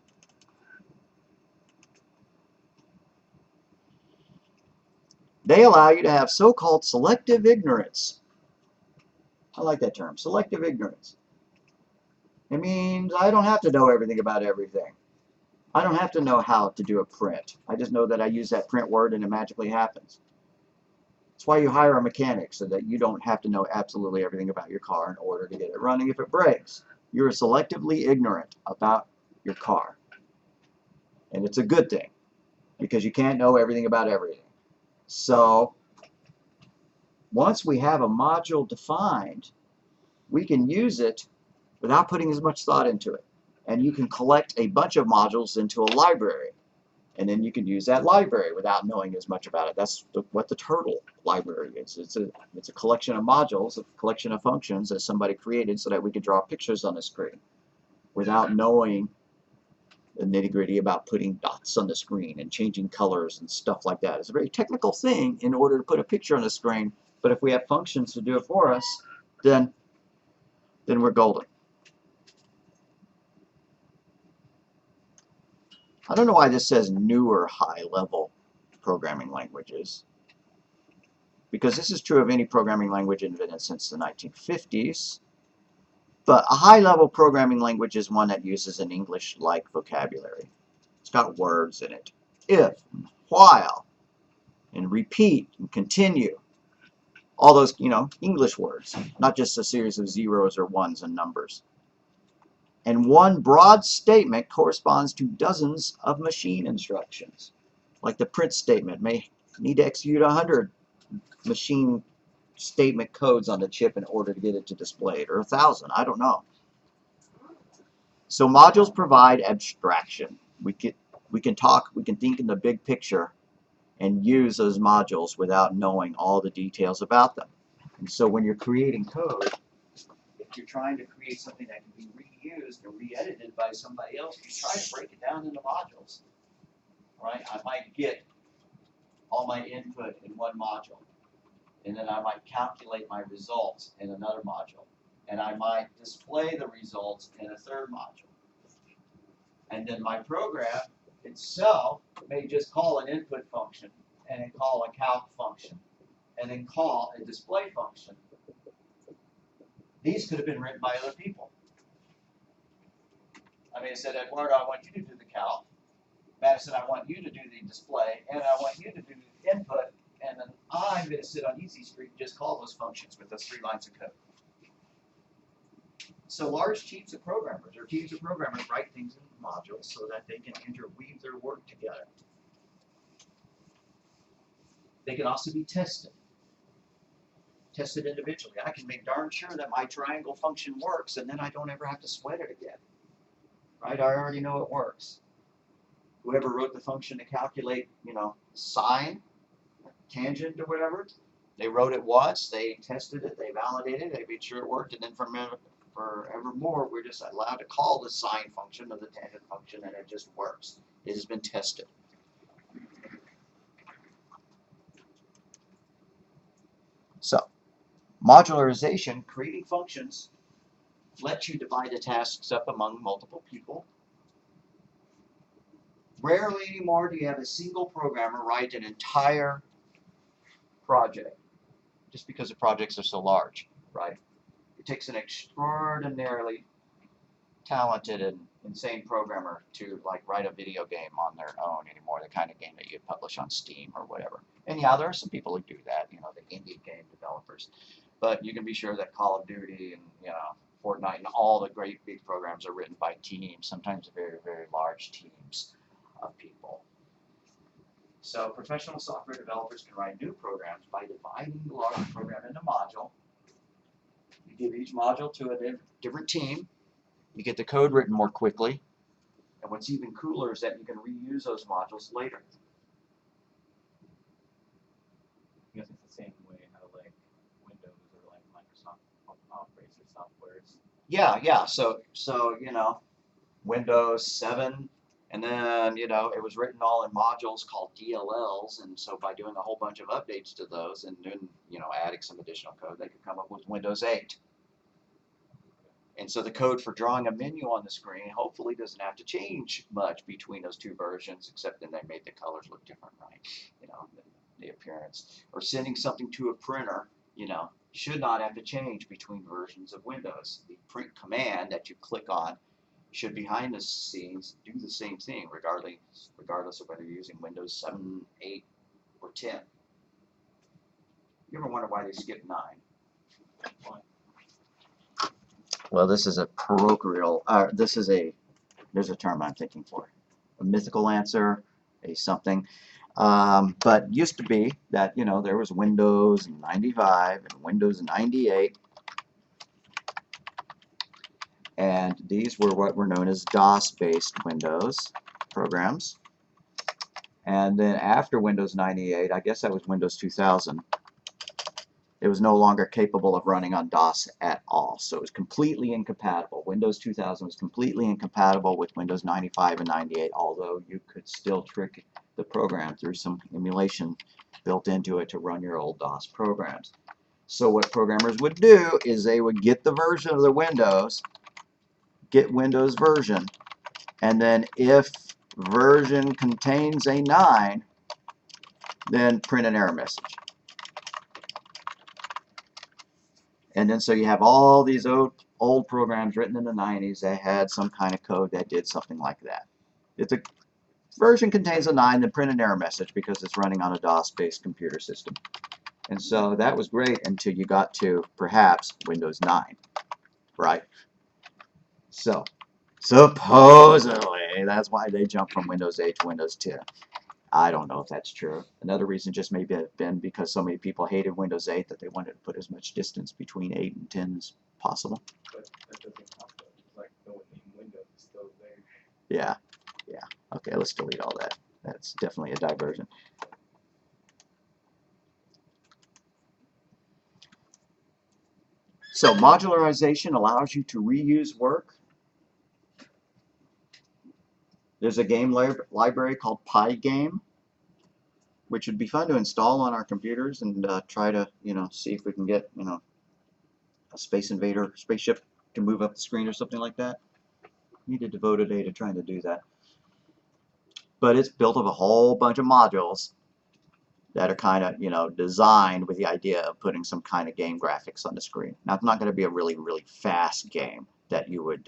They allow you to have so-called selective ignorance. I like that term, selective ignorance. It means I don't have to know everything about everything. I don't have to know how to do a print. I just know that I use that print word and it magically happens. That's why you hire a mechanic, so that you don't have to know absolutely everything about your car in order to get it running if it breaks. You're selectively ignorant about your car. And it's a good thing, because you can't know everything about everything. So once we have a module defined, we can use it without putting as much thought into it. And you can collect a bunch of modules into a library. And then you can use that library without knowing as much about it. That's what the turtle library is. It's a collection of modules, a collection of functions that somebody created so that we could draw pictures on the screen without knowing the nitty-gritty about putting dots on the screen and changing colors and stuff like that. It's a very technical thing in order to put a picture on the screen, but if we have functions to do it for us, then we're golden. I don't know why this says newer high-level programming languages, because this is true of any programming language invented since the 1950s. But a high-level programming language is one that uses an English-like vocabulary. It's got words in it. If, and while, and repeat, and continue. All those, English words, not just a series of zeros or ones and numbers. And one broad statement corresponds to dozens of machine instructions. Like the print statement may need to execute 100 machine statement codes on the chip in order to get it to display it, or 1,000, I don't know. So modules provide abstraction. We can think in the big picture and use those modules without knowing all the details about them. And so when you're creating code, if you're trying to create something that can be reused or re-edited by somebody else, you try to break it down into modules. Right? I might get all my input in one module, and then I might calculate my results in another module, and I might display the results in a third module. And then my program itself may just call an input function, and then call a calc function, and then call a display function. These could have been written by other people. I mean, I said, Eduardo, I want you to do the calc. Madison, I want you to do the display, and I want you to do the input, and then I'm going to sit on Easy Street and just call those functions with those 3 lines of code. So large teams of programmers write things in modules so that they can interweave their work together. They can also be tested individually. I can make darn sure that my triangle function works, and then I don't ever have to sweat it again. Right? I already know it works. Whoever wrote the function to calculate, sine, tangent, or whatever, they wrote it once, they tested it, they validated it, they made sure it worked, and then forevermore, we're just allowed to call the sine function or the tangent function, and it just works. It has been tested. So, modularization, creating functions, lets you divide the tasks up among multiple people. Rarely anymore do you have a single programmer write an entire project, just because the projects are so large, right? It takes an extraordinarily talented and insane programmer to write a video game on their own anymore, the kind of game that you publish on Steam or whatever. And yeah, there are some people who do that, the indie game developers. But you can be sure that Call of Duty and Fortnite and all the great big programs are written by teams, sometimes very, very large teams of people. So professional software developers can write new programs by dividing the large program into modules. You give each module to a different team. You get the code written more quickly. And what's even cooler is that you can reuse those modules later. I guess it's the same way how Windows or Microsoft operates their softwares. Yeah. So Windows 7, and then it was written all in modules called DLLs, and so by doing a whole bunch of updates to those and then adding some additional code, they could come up with Windows 8. And so the code for drawing a menu on the screen hopefully doesn't have to change much between those 2 versions, except then they made the colors look different, right? The appearance. Or sending something to a printer, should not have to change between versions of Windows. The print command that you click on should behind the scenes do the same thing, regardless of whether you're using Windows 7, 8, or 10. You ever wonder why they skipped 9? Why? Well, this is a parochial, there's a term I'm thinking for. A mythical answer, a something. But used to be that, there was Windows 95 and Windows 98. And these were what were known as DOS-based Windows programs. And then after Windows 98, I guess that was Windows 2000, it was no longer capable of running on DOS at all. So it was completely incompatible. Windows 2000 was completely incompatible with Windows 95 and 98, although you could still trick the program through some emulation built into it to run your old DOS programs. So what programmers would do is they would get the version of the Windows, get Windows version, and then if version contains a 9, then print an error message. And then so you have all these old programs written in the 90s that had some kind of code that did something like that. If the version contains a 9, then print an error message because it's running on a DOS-based computer system. And so that was great until you got to perhaps Windows 9, right? So supposedly that's why they jumped from Windows 8 to Windows 10. I don't know if that's true. Another reason just maybe have been because so many people hated Windows 8 that they wanted to put as much distance between 8 and 10 as possible. But that doesn't count though. It's like the name Windows is still there. Yeah. Okay, let's delete all that. That's definitely a diversion. So modularization allows you to reuse work. There's a game library called Pygame, which would be fun to install on our computers and try to, see if we can get, a Space Invader spaceship to move up the screen or something like that. Need to devote a day to trying to do that. But it's built of a whole bunch of modules that are kind of, designed with the idea of putting some kind of game graphics on the screen. Now, it's not going to be a really, really fast game that you would,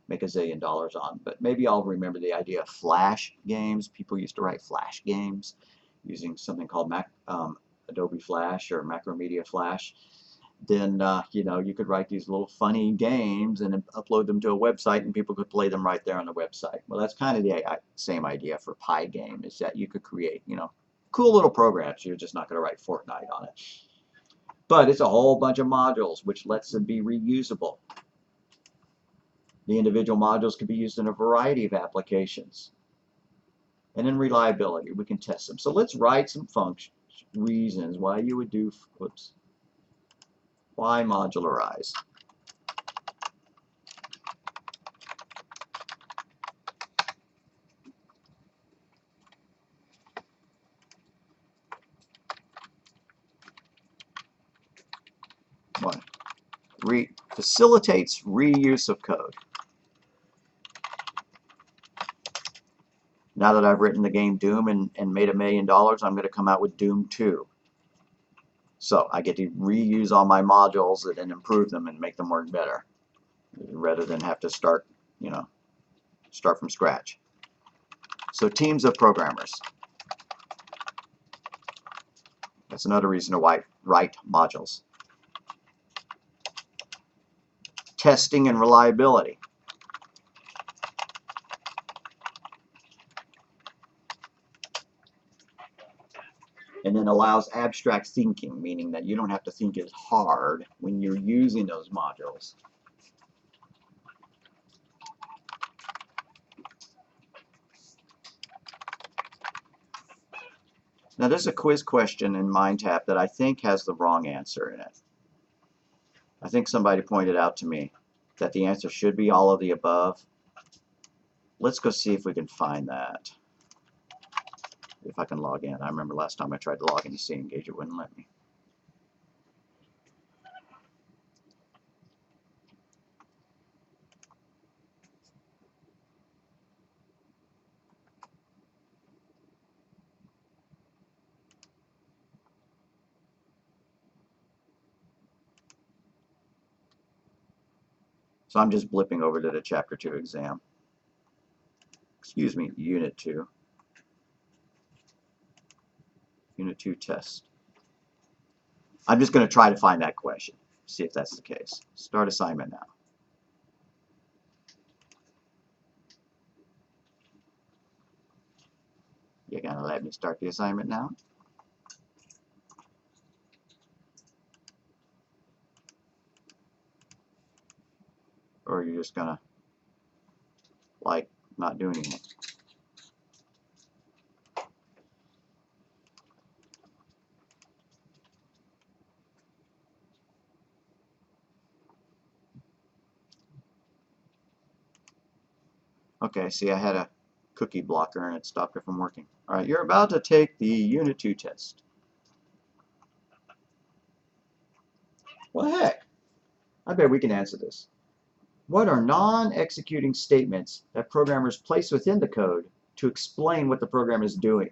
make $1 zillion on, but maybe I'll remember the idea of Flash games. People used to write Flash games, using something called Adobe Flash or Macromedia Flash, then you know, you could write these little funny games and then upload them to a website, and people could play them right there on the website. Well, that's kind of the same idea for Pygame, is that you could create, you know, cool little programs. You're just not going to write Fortnite on it. But it's a whole bunch of modules, which lets them be reusable. The individual modules can be used in a variety of applications. And in reliability, we can test them. So let's write some reasons why you would do, whoops, why modularize. One, facilitates reuse of code. Now that I've written the game Doom and made $1 million, I'm going to come out with Doom 2. So I get to reuse all my modules and improve them and make them work better, rather than have to start, you know, start from scratch. So teams of programmers. That's another reason to write modules. Testing and reliability. And then allows abstract thinking, meaning that you don't have to think as hard when you're using those modules. Now there's a quiz question in MindTap that I think has the wrong answer in it. I think somebody pointed out to me that the answer should be all of the above. Let's go see if we can find that. If I can log in. I remember last time I tried to log into Cengage, it wouldn't let me. So I'm just blipping over to the Chapter 2 exam. Excuse me, Unit 2. Unit 2 test. I'm just going to try to find that question, see if that's the case. Start assignment now. You're going to let me start the assignment now? Or are you just going to, like, not do anything? Okay, see, I had a cookie blocker and it stopped it from working. All right, you're about to take the Unit 2 test. Well, heck, I bet we can answer this. What are non-executing statements that programmers place within the code to explain what the program is doing?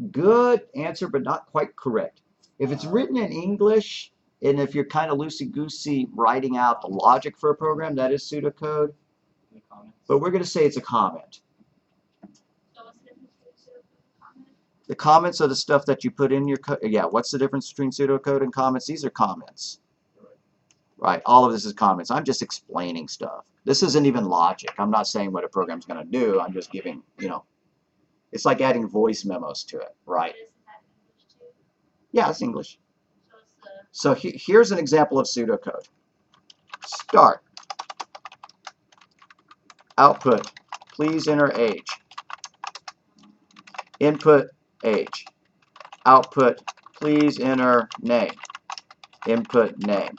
Good answer, but not quite correct. If it's written in English, and if you're kind of loosey-goosey writing out the logic for a program, that is pseudocode. But we're going to say it's a comment. So what's the difference between pseudocode and comment? The comments are the stuff that you put in your code. Yeah, what's the difference between pseudocode and comments? These are comments. Right, all of this is comments. I'm just explaining stuff. This isn't even logic. I'm not saying what a program's going to do. I'm just giving, you know, it's like adding voice memos to it, right? But isn't that English too? Yeah, it's English. So it's the So here's an example of pseudocode. Start. Output. Please enter age. Input age. Output. Please enter name. Input name.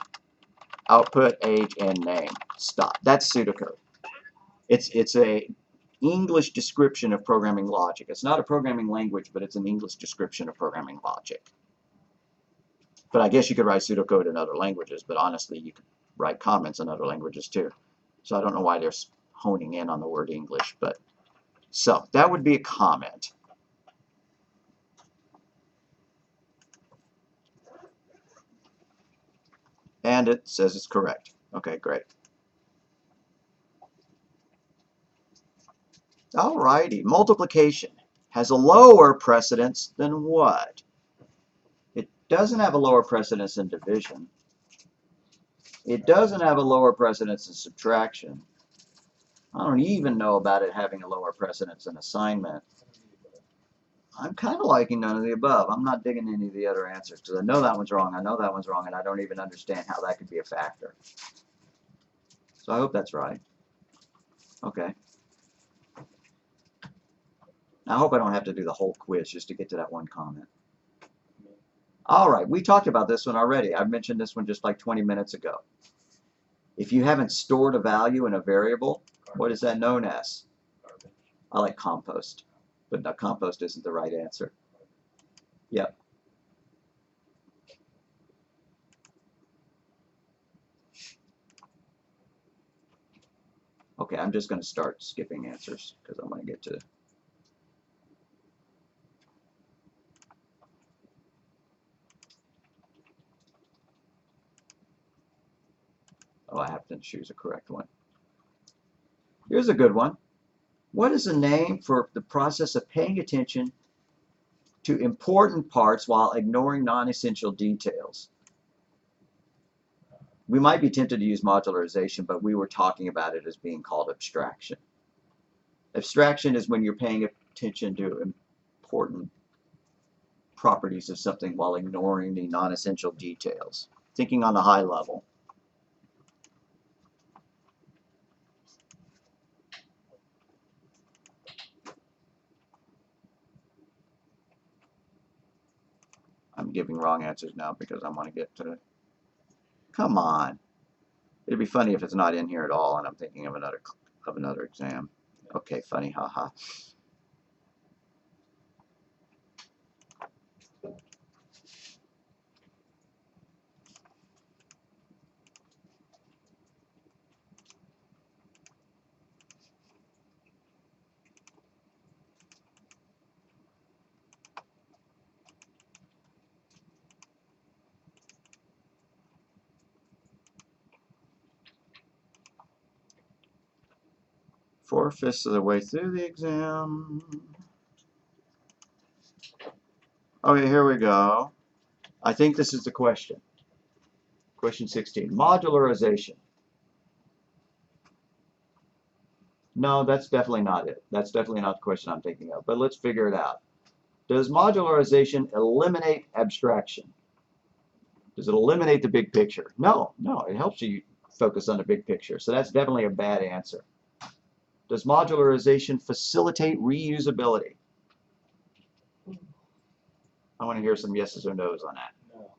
Output age and name. Stop. That's pseudocode. It's a English description of programming logic. It's not a programming language, but it's an English description of programming logic. But I guess you could write pseudocode in other languages, but honestly, you could write comments in other languages too. So I don't know why they're honing in on the word English, but so that would be a comment. And it says it's correct. Okay, great. Alrighty, multiplication has a lower precedence than what? It doesn't have a lower precedence than division. It doesn't have a lower precedence than subtraction. I don't even know about it having a lower precedence than assignment. I'm kind of liking none of the above. I'm not digging any of the other answers because I know that one's wrong, I know that one's wrong, and I don't even understand how that could be a factor. So I hope that's right. Okay. I hope I don't have to do the whole quiz just to get to that one comment. All right, we talked about this one already. I mentioned this one just like 20 minutes ago. If you haven't stored a value in a variable, what is that known as? Garbage. I like compost, but no, compost isn't the right answer. Yep. Okay, I'm just going to start skipping answers because I want to get to. Oh, I have to choose a correct one. Here's a good one. What is the name for the process of paying attention to important parts while ignoring non-essential details? We might be tempted to use modularization, but we were talking about it as being called abstraction. Abstraction is when you're paying attention to important properties of something while ignoring the non-essential details. Thinking on a high level. I'm giving wrong answers now because I want to get to. Come on. It'd be funny if it's not in here at all and I'm thinking of another exam. Okay, funny, haha. Four-fifths of the way through the exam. Okay, here we go. I think this is the question. Question 16. Modularization. No, that's definitely not it. That's definitely not the question I'm thinking of, but let's figure it out. Does modularization eliminate abstraction? Does it eliminate the big picture? No, it helps you focus on the big picture, so that's definitely a bad answer. Does modularization facilitate reusability? I want to hear some yeses or nos on that. No.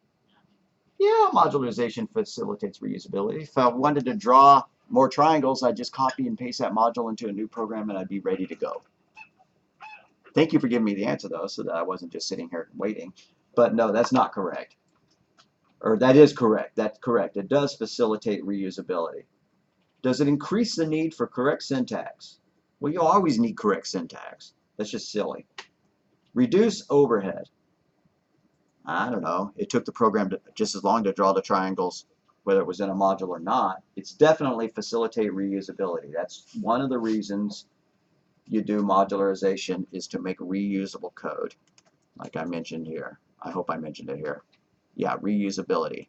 Yeah, modularization facilitates reusability. If I wanted to draw more triangles, I'd just copy and paste that module into a new program and I'd be ready to go. Thank you for giving me the answer, though, so that I wasn't just sitting here waiting. But no, that's not correct. Or that is correct. That's correct. It does facilitate reusability. Does it increase the need for correct syntax? Well, you always need correct syntax. That's just silly. Reduce overhead. I don't know. It took the program just as long to draw the triangles, whether it was in a module or not. It's definitely facilitate reusability. That's one of the reasons you do modularization, is to make reusable code, like I mentioned here. I hope I mentioned it here. Yeah, reusability.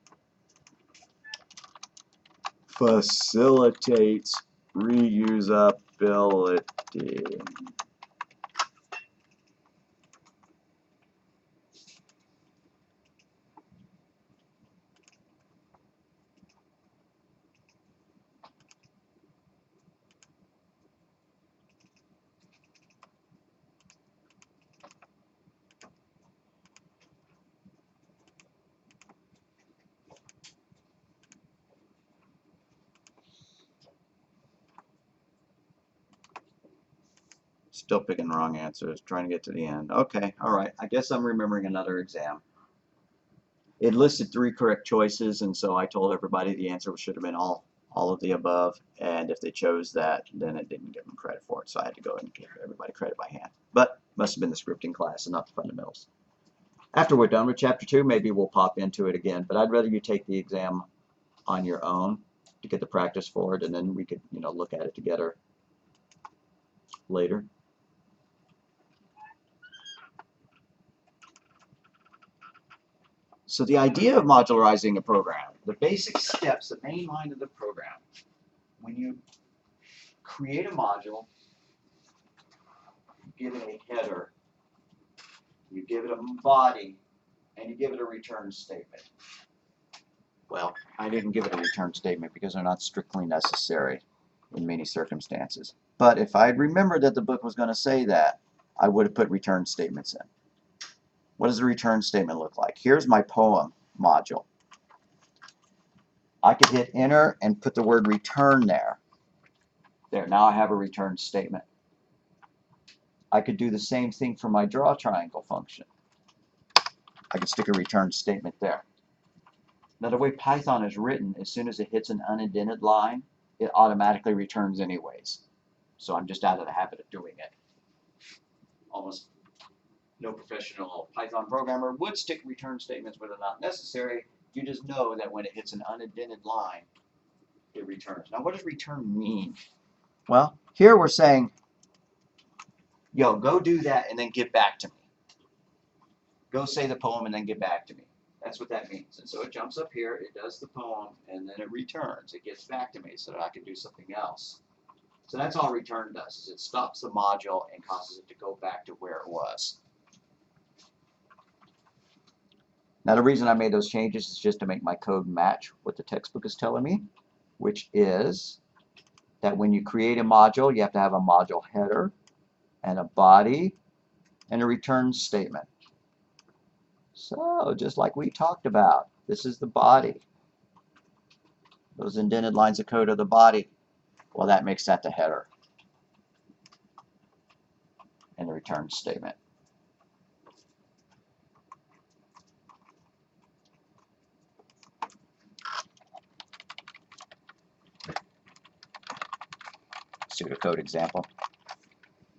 Facilitates reusability. Still picking wrong answers, trying to get to the end. Okay, all right. I guess I'm remembering another exam. It listed 3 correct choices, and so I told everybody the answer should have been all of the above, and if they chose that, then it didn't give them credit for it, so I had to go and give everybody credit by hand. But must have been the scripting class and not the fundamentals. After we're done with chapter 2, maybe we'll pop into it again, but I'd rather you take the exam on your own to get the practice for it, and then we could, look at it together later. So the idea of modularizing a program, the basic steps, the main line of the program, when you create a module, you give it a header, you give it a body, and you give it a return statement. Well, I didn't give it a return statement because they're not strictly necessary in many circumstances. But if I had remembered that the book was going to say that, I would have put return statements in. What does a return statement look like? Here's my poem module. I could hit enter and put the word return there. There, now I have a return statement. I could do the same thing for my draw triangle function. I could stick a return statement there. Now the way Python is written, as soon as it hits an unindented line, it automatically returns anyways. So I'm just out of the habit of doing it. Almost no professional Python programmer would stick return statements where they're not necessary. You just know that when it hits an unindented line, it returns. Now what does return mean? Well, here we're saying, yo, go do that and then get back to me. Go say the poem and then get back to me. That's what that means. And so it jumps up here, it does the poem, and then it returns. It gets back to me so that I can do something else. So that's all return does, is it stops the module and causes it to go back to where it was. Now the reason I made those changes is just to make my code match what the textbook is telling me, which is that when you create a module, you have to have a module header and a body and a return statement. So just like we talked about, this is the body. Those indented lines of code are the body. Well, that makes that the header and the return statement. Pseudocode example.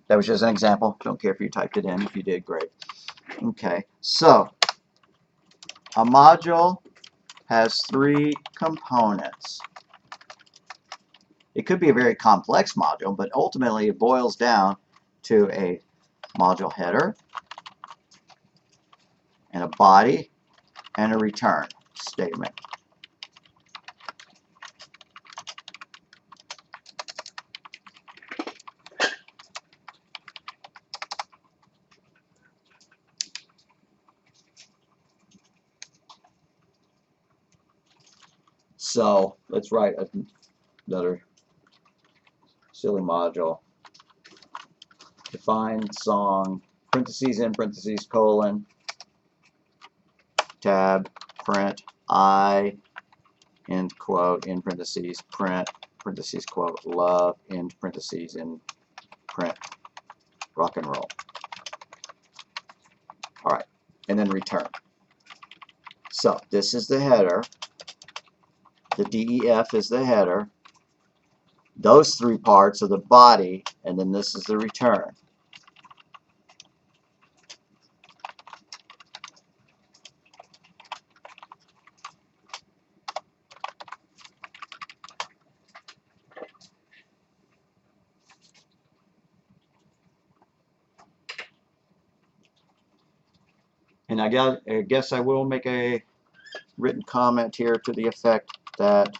That was just an example. Don't care if you typed it in. If you did, great. Okay, so a module has 3 components. It could be a very complex module, but ultimately it boils down to a module header and a body and a return statement. So let's write another silly module. Define song, parentheses in parentheses, colon, tab, print, I, end quote, in parentheses, print, parentheses, quote, love, end parentheses, in print, rock and roll. All right, and then return. So this is the header. The DEF is the header. Those 3 parts are the body, and then this is the return. And I guess I will make a written comment here to the effect that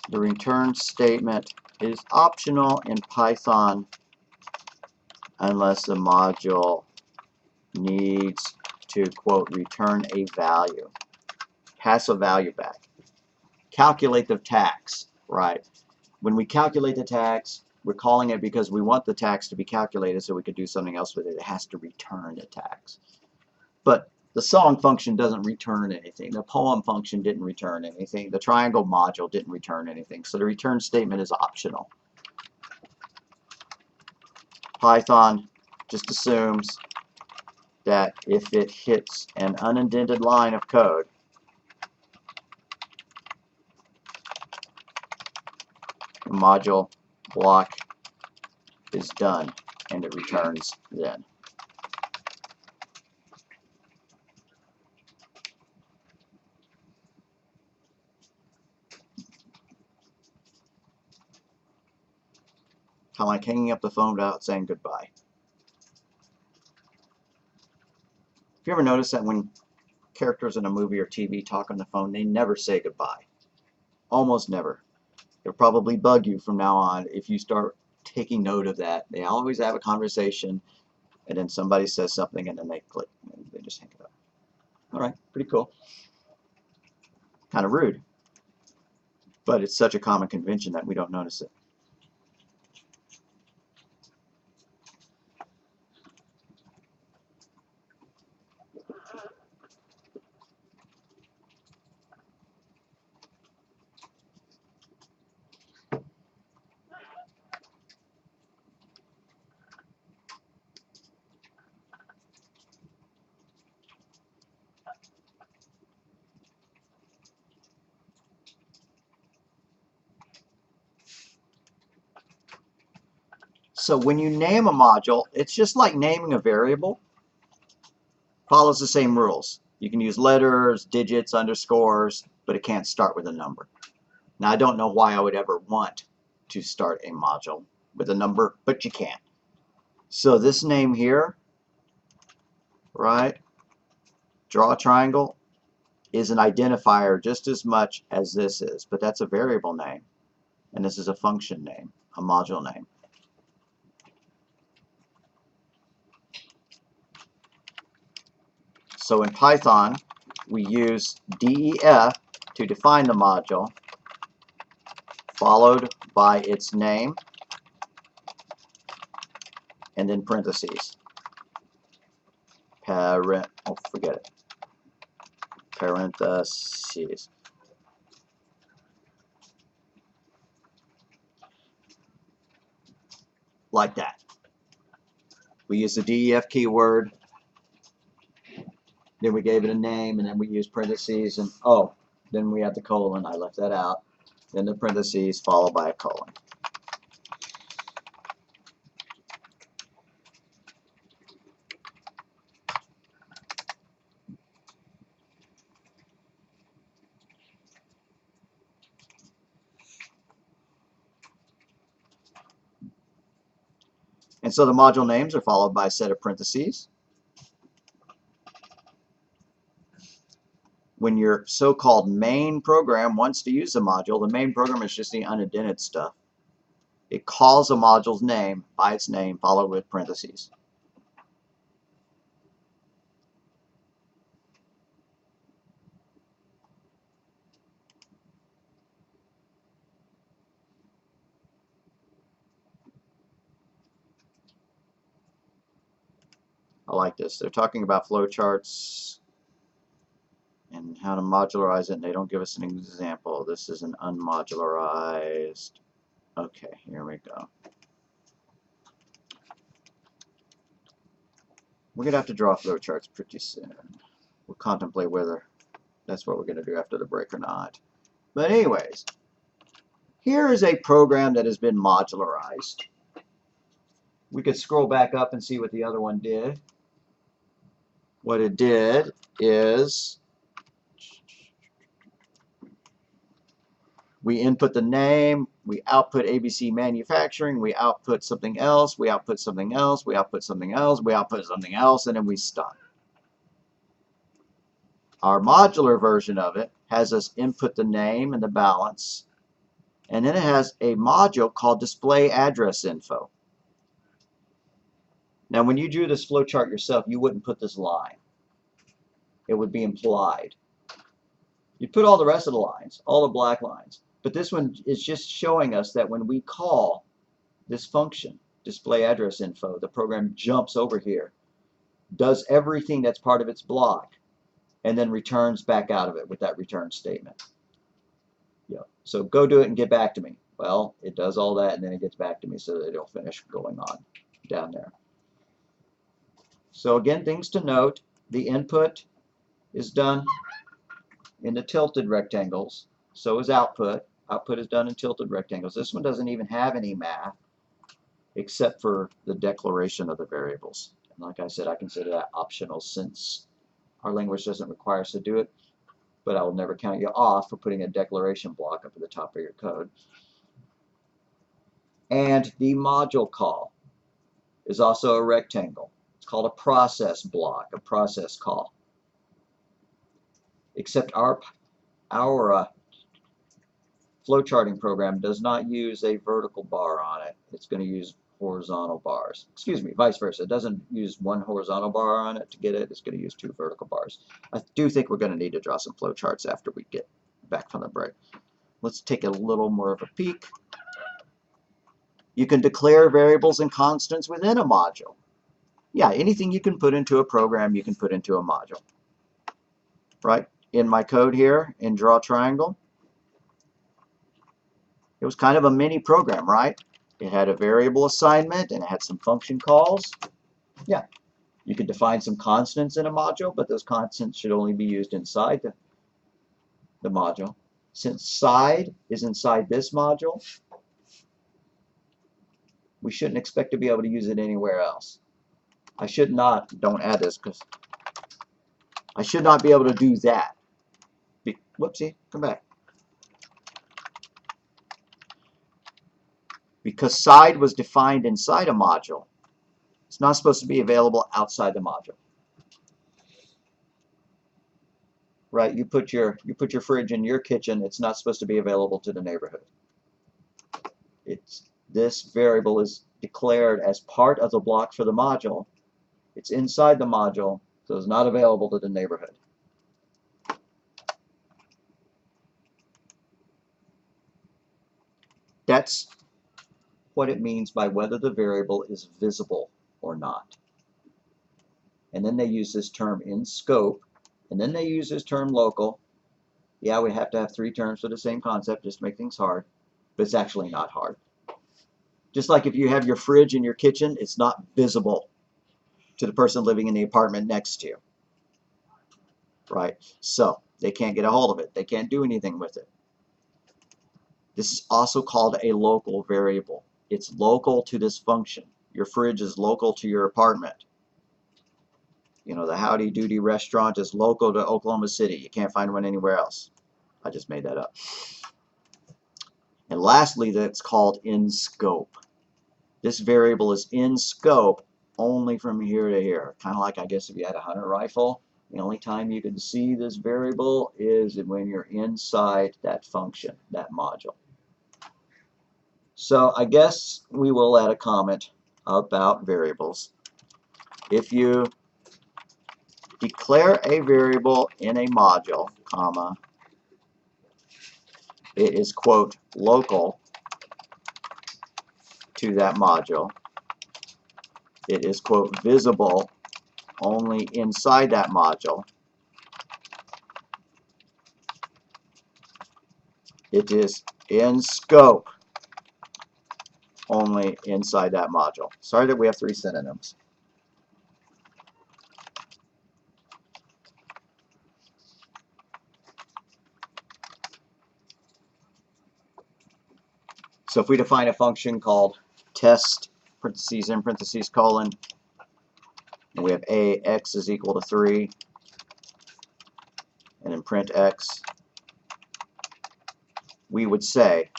the return statement is optional in Python unless the module needs to, quote, return a value, pass a value back. Calculate the tax, right? When we calculate the tax, we're calling it because we want the tax to be calculated so we could do something else with it. It has to return a tax. But the song function doesn't return anything. The poem function didn't return anything. The triangle module didn't return anything. So the return statement is optional. Python just assumes that if it hits an unindented line of code, the module block is done and it returns then. Kind of like hanging up the phone without saying goodbye. Have you ever noticed that when characters in a movie or TV talk on the phone, they never say goodbye? Almost never. It'll probably bug you from now on if you start taking note of that. They always have a conversation, and then somebody says something, and then they click, and they just hang it up. All right, pretty cool. Kind of rude, but it's such a common convention that we don't notice it. So when you name a module, it's just like naming a variable. Follows the same rules. You can use letters, digits, underscores, but it can't start with a number. Now, I don't know why I would ever want to start a module with a number, but you can. So this name here, right, draw a triangle, is an identifier just as much as this is, but that's a variable name, and this is a function name, a module name. So in Python, we use def to define the module, followed by its name, and then parentheses. Forget it. Parentheses. Like that. We use the def keyword, then we gave it a name, and then we use parentheses, and oh, then we have the colon. I left that out. Then the parentheses followed by a colon. And so the module names are followed by a set of parentheses. When your so-called main program wants to use a module, the main program is just the unindented stuff. It calls a module's name by its name, followed with parentheses. I like this. They're talking about flowcharts and how to modularize it, and they don't give us an example. This is an unmodularized. Okay, here we go. We're going to have to draw flowcharts pretty soon. We'll contemplate whether that's what we're going to do after the break or not. But anyways, here is a program that has been modularized. We could scroll back up and see what the other one did. What it did is we input the name, we output ABC manufacturing, we output something else, we output something else, we output something else, we output something else, and then we stop. Our modular version of it has us input the name and the balance, and then it has a module called display address info. Now when you drew this flowchart yourself, you wouldn't put this line. It would be implied. You'd put all the rest of the lines, all the black lines. But this one is just showing us that when we call this function, display address info, the program jumps over here, does everything that's part of its block, and then returns back out of it with that return statement. Yeah. So go do it and get back to me. Well, it does all that and then it gets back to me so that it'll finish going on down there. So again, things to note, the input is done in the tilted rectangles. So is output. Output is done in tilted rectangles. This one doesn't even have any math except for the declaration of the variables. And like I said, I consider that optional since our language doesn't require us to do it, but I will never count you off for putting a declaration block up at the top of your code. And the module call is also a rectangle. It's called a process block, a process call. Except our flowcharting program does not use a vertical bar on it. It's going to use horizontal bars. Excuse me, vice versa. It doesn't use one horizontal bar on it to get it. It's going to use two vertical bars. I do think we're going to need to draw some flowcharts after we get back from the break. Let's take a little more of a peek. You can declare variables and constants within a module. Yeah, anything you can put into a program, you can put into a module. Right? In my code here, in Draw Triangle, it was kind of a mini program, right? It had a variable assignment and it had some function calls. Yeah, you could define some constants in a module, but those constants should only be used inside the module. Since side is inside this module, we shouldn't expect to be able to use it anywhere else. I should not, don't add this because I should not be able to do that. Whoopsie, come back. Because side was defined inside a module, it's not supposed to be available outside the module. Right? You put your fridge in your kitchen, it's not supposed to be available to the neighborhood. This variable is declared as part of the block for the module. It's inside the module, so it's not available to the neighborhood. That's what it means by whether the variable is visible or not. And then they use this term in scope, and then they use this term local. Yeah, we have to have three terms for the same concept just to make things hard, but it's actually not hard. Just like if you have your fridge in your kitchen, it's not visible to the person living in the apartment next to you. Right? So they can't get a hold of it. They can't do anything with it. This is also called a local variable. It's local to this function. Your fridge is local to your apartment. You know, the Howdy Doody restaurant is local to Oklahoma City. You can't find one anywhere else. I just made that up. And lastly, that's called in scope. This variable is in scope only from here to here. Kind of like, I guess, if you had a hunter rifle. The only time you can see this variable is when you're inside that function, that module. So I guess we will add a comment about variables. If you declare a variable in a module, comma, it is, quote, local to that module. It is, quote, visible only inside that module. It is in scope only inside that module. Sorry that we have three synonyms. So if we define a function called test, parentheses in parentheses colon, and we have x is equal to 3, and in print x, we would say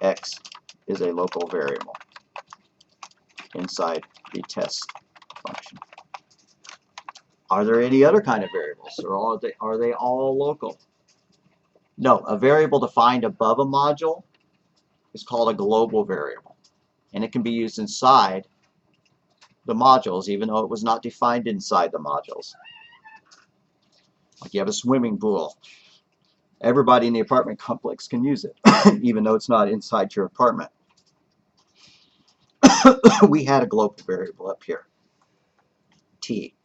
x is a local variable inside the test function. Are there any other kind of variables, or are they all local? No, a variable defined above a module is called a global variable, and it can be used inside the modules even though it was not defined inside the modules. Like you have a swimming pool. Everybody in the apartment complex can use it, even though it's not inside your apartment. We had a global variable up here, t.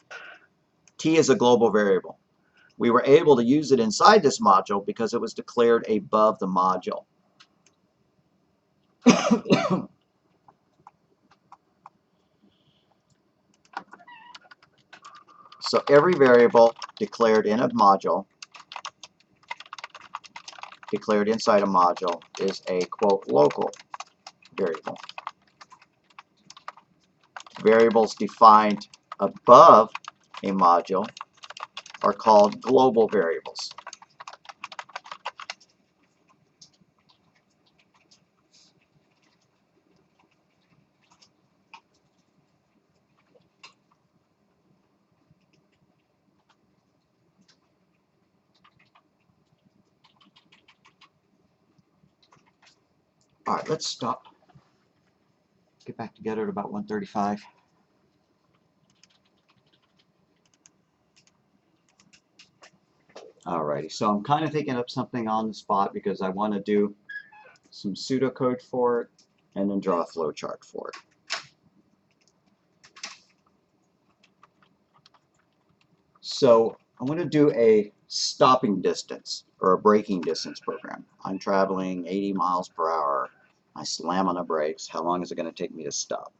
T is a global variable. We were able to use it inside this module because it was declared above the module. So every variable declared in a module, declared inside a module, is a, quote, local variable. Variables defined above a module are called global variables. All right, let's stop. Get back together at about 1:35. Alrighty, so I'm kind of thinking up something on the spot because I want to do some pseudocode for it and then draw a flow chart for it. So I'm going to do a stopping distance or a braking distance program. I'm traveling 80 miles per hour. I slam on the brakes. How long is it going to take me to stop?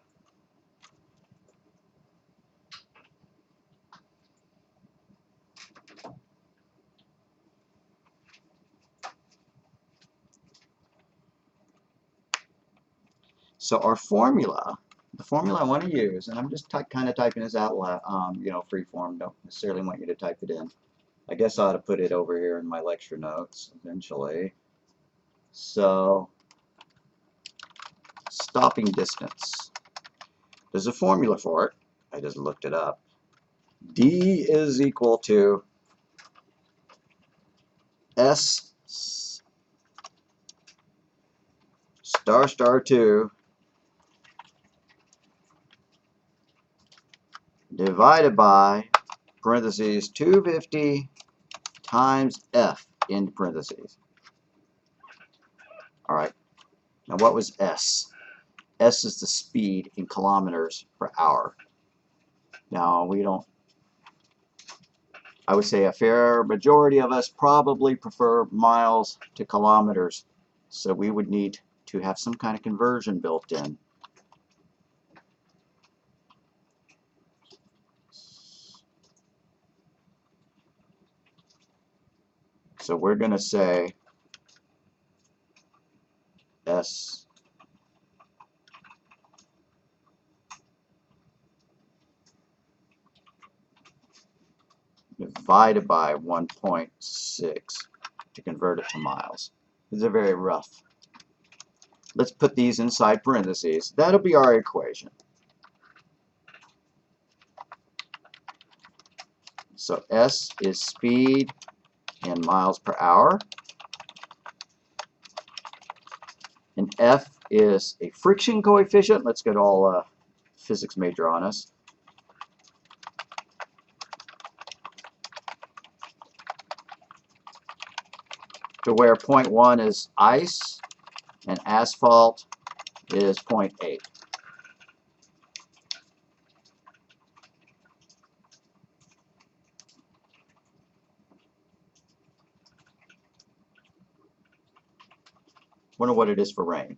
So our formula, the formula I want to use, and I'm just kind of typing this out loud, free form, don't necessarily want you to type it in. I guess I ought to put it over here in my lecture notes eventually. So, stopping distance. There's a formula for it. I just looked it up. D is equal to S star 2 divided by parentheses 250 times F in parentheses. All right. Now what was S? S is the speed in kilometers per hour. Now we don't, I would say a fair majority of us probably prefer miles to kilometers. So we would need to have some kind of conversion built in. So we're going to say S divided by 1.6 to convert it to miles. These are very rough. Let's put these inside parentheses. That'll be our equation. So S is speed in miles per hour. And F is a friction coefficient. Let's get all physics major on us. To where 0.1 is ice and asphalt is 0.8. Wonder what it is for rain.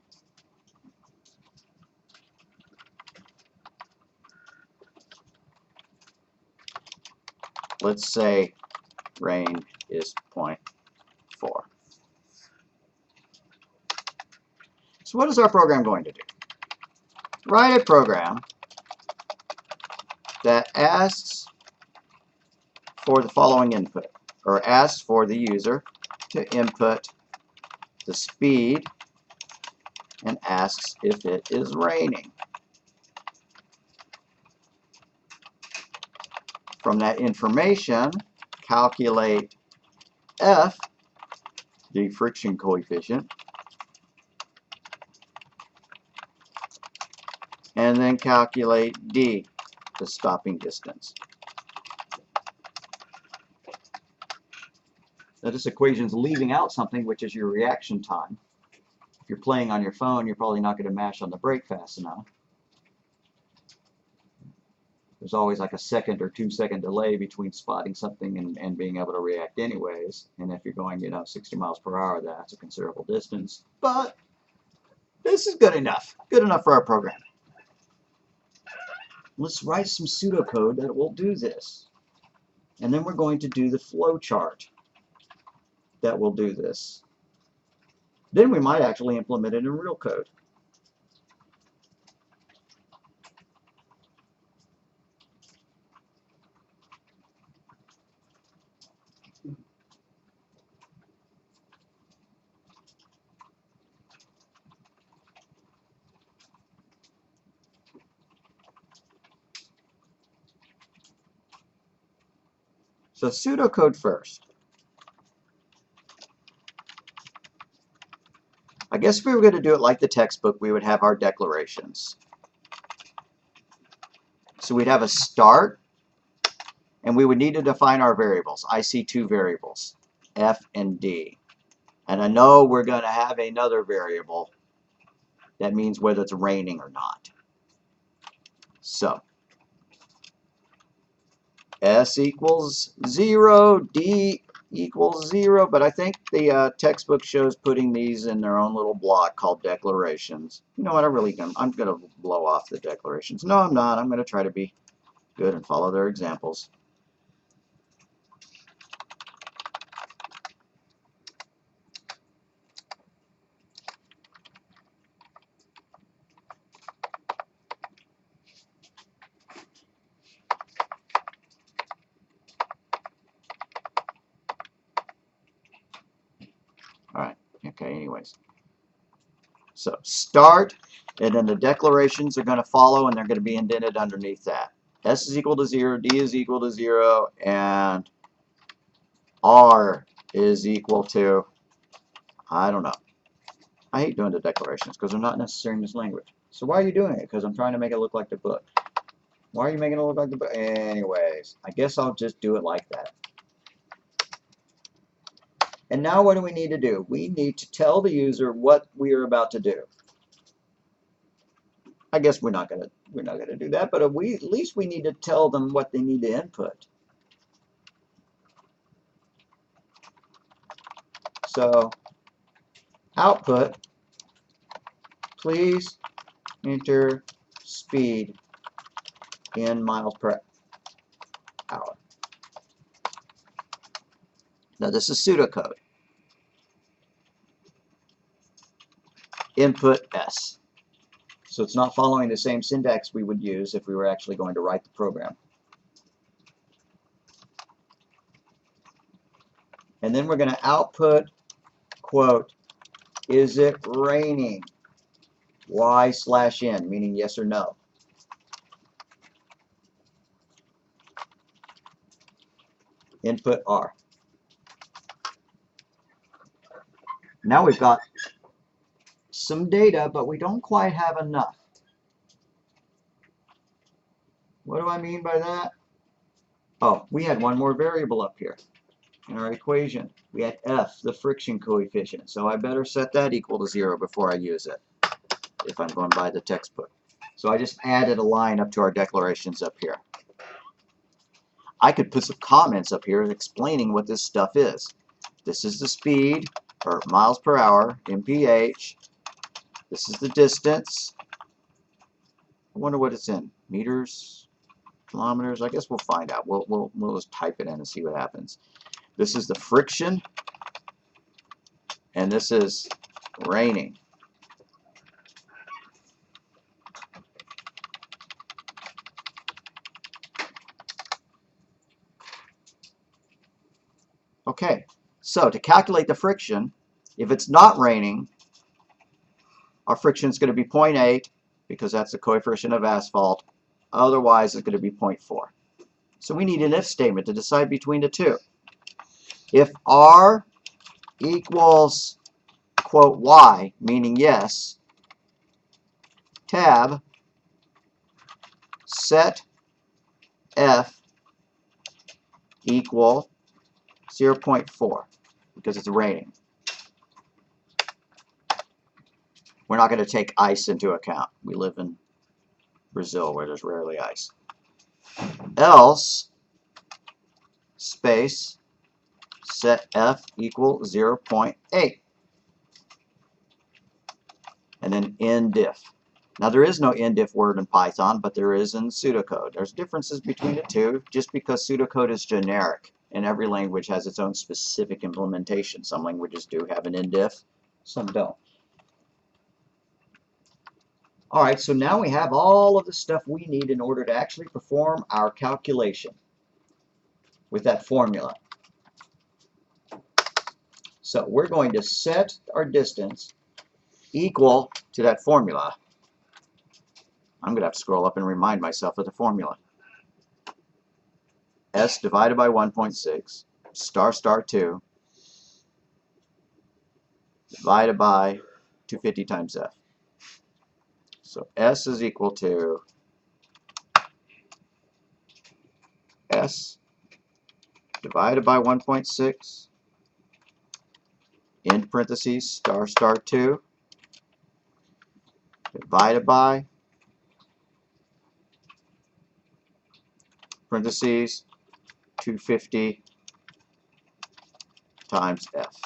Let's say rain is 0.4. So what is our program going to do? Write a program that asks for the following input, or asks for the user to input the speed and asks if it is raining. From that information, calculate F, the friction coefficient, and then calculate D, the stopping distance. Now this equation is leaving out something, which is your reaction time. If you're playing on your phone, you're probably not going to mash on the brake fast enough. There's always like a 1 or 2 second delay between spotting something and being able to react anyways. And if you're going, 60 miles per hour, that's a considerable distance. But this is good enough. Good enough for our program. Let's write some pseudocode that will do this. And then we're going to do the flow chart that will do this. Then we might actually implement it in real code. So pseudocode first. I guess if we were going to do it like the textbook, we would have our declarations. So we'd have a start, and we would need to define our variables. I see two variables, F and D. And I know we're going to have another variable that means whether it's raining or not. So S equals 0, D equals 0, but I think the textbook shows putting these in their own little block called declarations. You know what, I'm going to blow off the declarations. No, I'm not. I'm going to try to be good and follow their examples. All right, okay, anyways. So start, and then the declarations are going to follow, and they're going to be indented underneath that. S is equal to 0, D is equal to 0, and R is equal to, I don't know. I hate doing the declarations because they're not necessary in this language. So why are you doing it? Because I'm trying to make it look like the book. Why are you making it look like the book? Anyways, I guess I'll just do it like that. And now what do we need to do? We need to tell the user what we are about to do. I guess we're not gonna do that, but at least we need to tell them what they need to input. So output, please enter speed in miles per hour. Now this is pseudocode. Input S. So it's not following the same syntax we would use if we were actually going to write the program. And then we're going to output, quote, is it raining? Y/N, meaning yes or no. Input R. Now we've got some data, but we don't quite have enough. What do I mean by that? Oh, we had one more variable up here in our equation. We had F, the friction coefficient. So I better set that equal to 0 before I use it, if I'm going by the textbook. So I just added a line up to our declarations up here. I could put some comments up here explaining what this stuff is. This is the speed, or miles per hour, mph. This is the distance. I wonder what it's in. Meters, kilometers. I guess we'll find out. We'll just type it in and see what happens. This is the friction, and this is raining. Okay, so to calculate the friction, if it's not raining, our friction is going to be 0.8 because that's the coefficient of asphalt. Otherwise, it's going to be 0.4. So we need an if statement to decide between the two. If R equals, quote, Y, meaning yes, tab, set F equal 0.4 because it's raining. We're not going to take ice into account. We live in Brazil where there's rarely ice. Else, space, set F equal 0.8. And then end diff. Now there is no end diff word in Python, but there is in pseudocode. There's differences between the two just because pseudocode is generic and every language has its own specific implementation. Some languages do have an end diff, some don't. Alright, so now we have all of the stuff we need in order to actually perform our calculation with that formula. So we're going to set our distance equal to that formula. I'm going to have to scroll up and remind myself of the formula. S divided by 1.6 star 2 divided by 250 times F. So S is equal to S divided by 1.6 in parentheses star star 2 divided by parentheses 250 times F.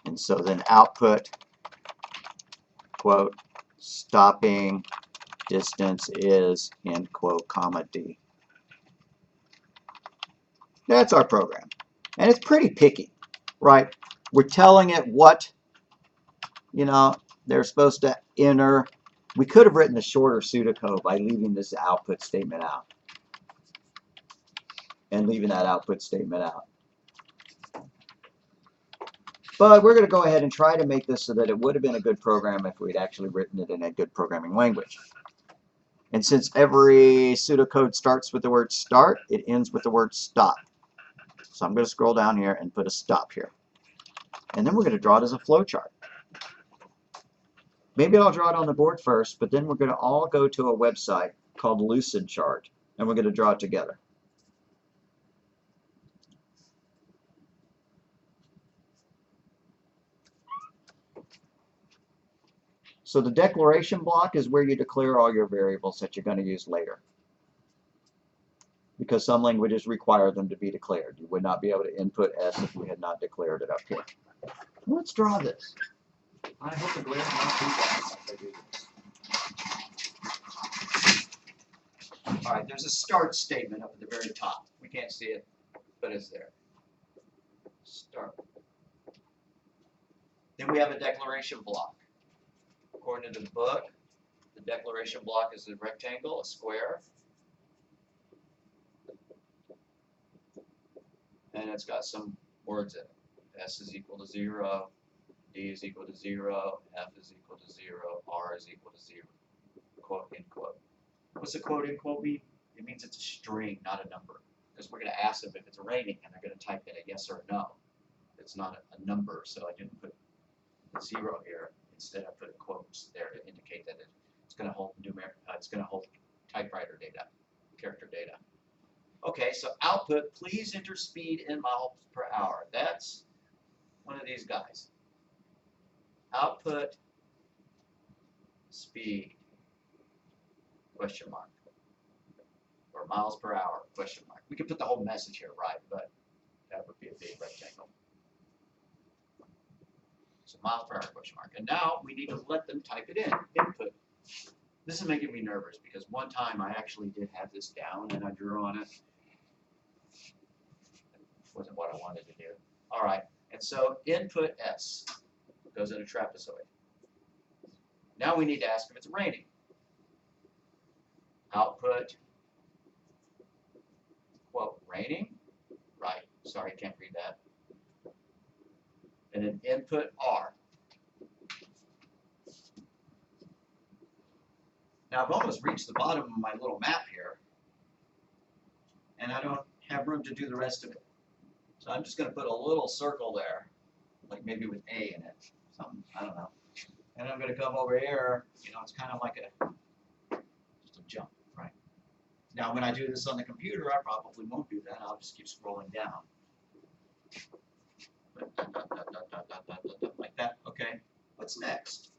And so then output, quote, stopping distance is, end quote, comma D. That's our program. And it's pretty picky, right? We're telling it what, you know, they're supposed to enter. We could have written a shorter pseudocode by leaving this output statement out. And leaving that output statement out. But we're going to go ahead and try to make this so that it would have been a good program if we'd actually written it in a good programming language. And since every pseudocode starts with the word start, it ends with the word stop. So I'm going to scroll down here and put a stop here. And then we're going to draw it as a flowchart. Maybe I'll draw it on the board first, but then we're going to all go to a website called Lucid Chart, and we're going to draw it together. So the declaration block is where you declare all your variables that you're going to use later. Because some languages require them to be declared. You would not be able to input S if we had not declared it up here. Let's draw this. I hope the glare is not too bad if I do this. All right, there's a start statement up at the very top. We can't see it, but it's there. Start. Then we have a declaration block. According to the book, the declaration block is a rectangle, a square, and it's got some words in it. S is equal to 0, D is equal to 0, F is equal to 0, R is equal to 0, quote, end quote. What's a quote, end quote mean? It means it's a string, not a number. Because we're going to ask them if it's raining, and they're going to type in a yes or a no. It's not a number, so I didn't put a 0 here. Instead, I put quotes there to indicate that it's going to hold typewriter data, character data. Okay, so output, please enter speed in miles per hour. That's one of these guys. Output speed, question mark, or miles per hour, question mark. We could put the whole message here, right, but that would be a big rectangle. So miles per hour, question mark. And now we need to let them type it in, input. This is making me nervous because one time I actually did have this down and I drew on it. Wasn't what I wanted to do. All right, and so input S goes in a trapezoid. Now we need to ask if it's raining. Output, quote, raining? Right, sorry, can't read that. And then input R. Now I've almost reached the bottom of my little map here, and I don't have room to do the rest of it. So I'm just going to put a little circle there, like maybe with A in it, something, I don't know. And I'm going to come over here, you know, it's kind of like just a jump, right? Now when I do this on the computer, I probably won't do that. I'll just keep scrolling down. Like that, okay. What's next?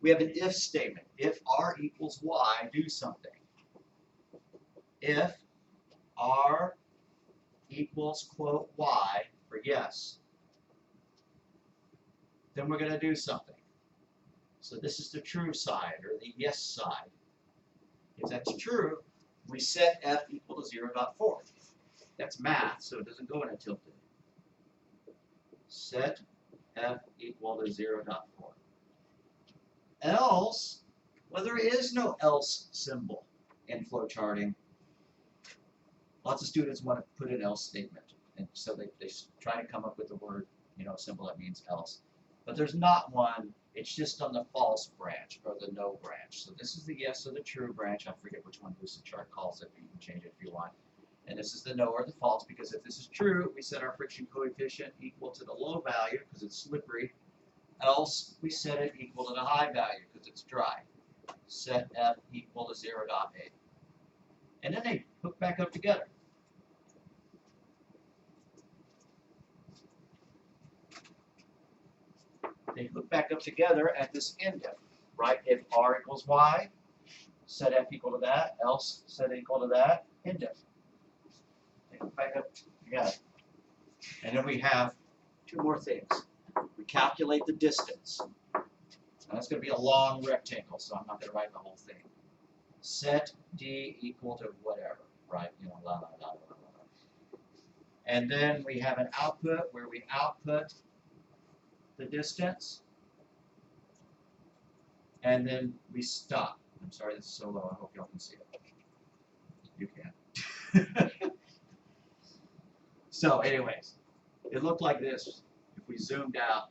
We have an if statement. If R equals Y, do something. If R equals, quote, Y for yes, then we're going to do something. So this is the true side, or the yes side. If that's true, we set F equal to 0.4. That's math, so it doesn't go in a tilted. Set F equal to 0.4. Else, well, there is no else symbol in flowcharting. Lots of students want to put an else statement, and so they try to come up with a word, you know, symbol that means else. But there's not one. It's just on the false branch or the no branch. So this is the yes or the true branch. I forget which one Lucid Chart calls it, but you can change it if you want. And this is the no or the false, because if this is true, we set our friction coefficient equal to the low value because it's slippery. Else, we set it equal to the high value because it's dry. Set F equal to 0.8. And then they hook back up together. They hook back up together at this indif, right? If R equals Y, set F equal to that, else set equal to that, indif. They hook back up together. And then we have two more things. We calculate the distance. Now that's going to be a long rectangle, so I'm not going to write the whole thing. Set D equal to whatever, right? You know, la la la la la. And then we have an output where we output the distance, and then we stop. I'm sorry, this is so low. I hope y'all can see it. You can. So, anyways, it looked like this if we zoomed out.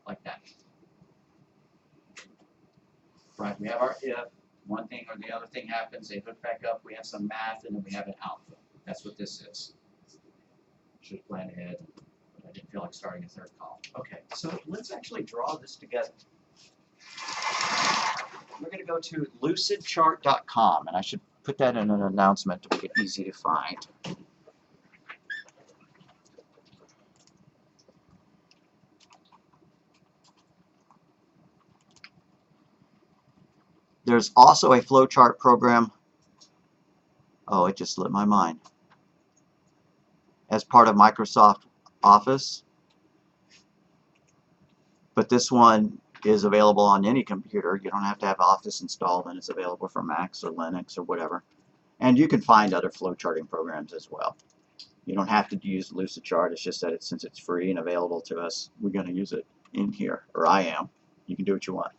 Like that. Right, we have our if, one thing or the other thing happens, they hook back up, we have some math, and then we have an output. That's what this is. Should have planned ahead, but I didn't feel like starting a third column. Okay, so let's actually draw this together. We're going to go to lucidchart.com, and I should put that in an announcement to make it easy to find. There's also a flowchart program. Oh, it just slipped my mind. As part of Microsoft Office. But this one is available on any computer. You don't have to have Office installed, and it's available for Macs or Linux or whatever. And you can find other flowcharting programs as well. You don't have to use Lucidchart. It's just that since it's free and available to us, we're going to use it in here, or I am. You can do what you want.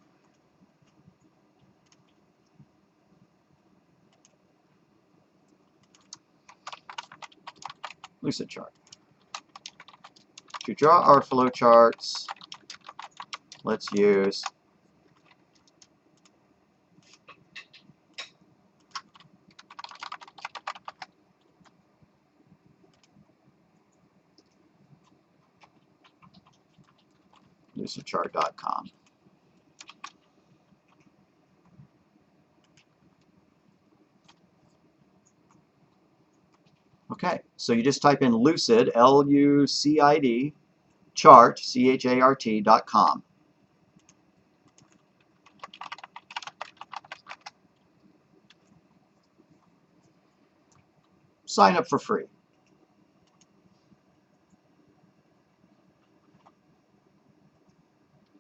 Lucidchart. To draw our flowcharts, let's use lucidchart.com. Okay, so you just type in Lucid, L-U-C-I-D, chart, C-H-A-R-T.com. Sign up for free.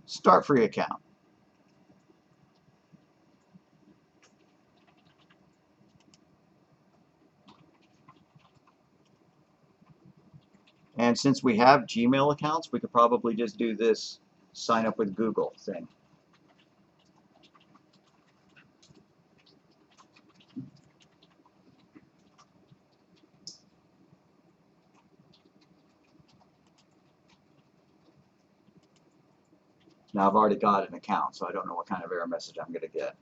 Start free account. And since we have Gmail accounts, we could probably just do this sign up with Google thing. Now I've already got an account, so I don't know what kind of error message I'm going to get.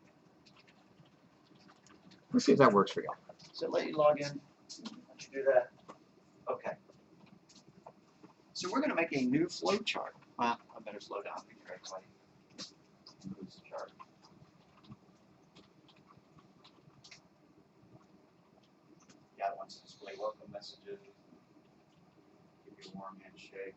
Let's see if that works for you. So let you log in. Let you do that. Okay. So we're going to make a new flow chart. Well, I better slow down before everybody moves the chart. Yeah, it wants to display welcome messages. Give you a warm handshake.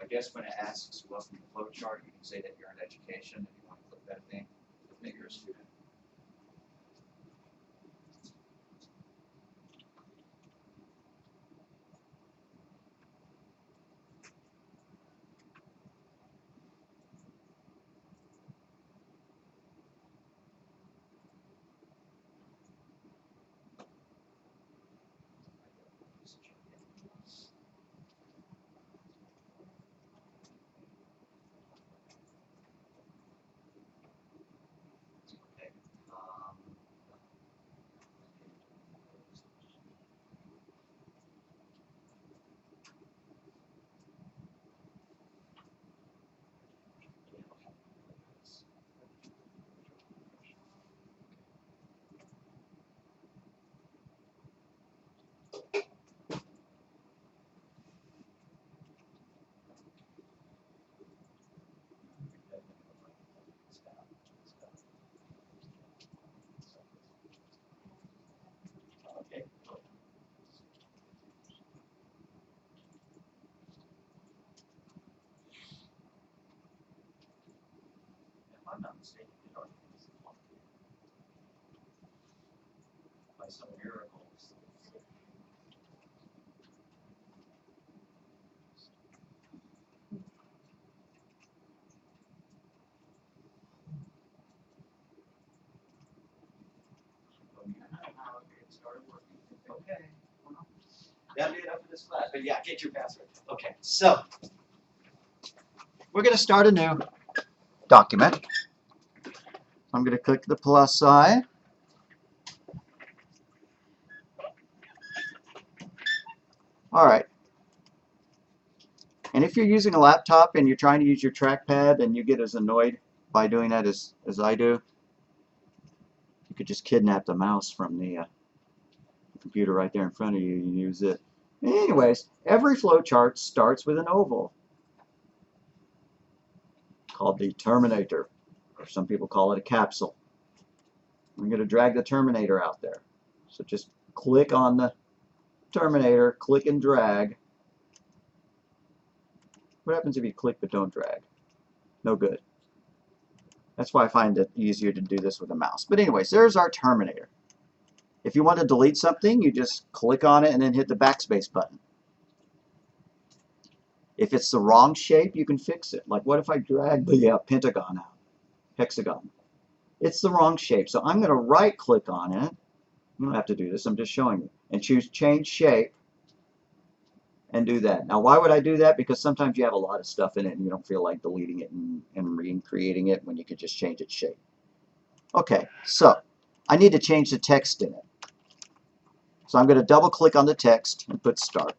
I guess when it asks welcome to flow chart, you can say that you're in education if you want to click that thing. That you're a student. Okay. mistaken, it already is locked. By some miracle. Okay. That'll be enough for this class, but yeah, get your password. Okay, so we're going to start a new document. I'm going to click the plus sign. All right. And if you're using a laptop and you're trying to use your trackpad and you get as annoyed by doing that as I do, you could just kidnap the mouse from the computer right there in front of you and use it. Anyways, every flowchart starts with an oval called the terminator, or some people call it a capsule. I'm going to drag the terminator out there. So just click on the terminator, click and drag. What happens if you click but don't drag? No good. That's why I find it easier to do this with a mouse. But anyways, there's our terminator. If you want to delete something, you just click on it and then hit the backspace button. If it's the wrong shape, you can fix it. Like what if I drag the pentagon out? Hexagon. It's the wrong shape. So I'm going to right click on it. You don't have to do this. I'm just showing you. And choose change shape and do that. Now why would I do that? Because sometimes you have a lot of stuff in it and you don't feel like deleting it and recreating it when you could just change its shape. Okay, so I need to change the text in it. So I'm going to double click on the text and put start.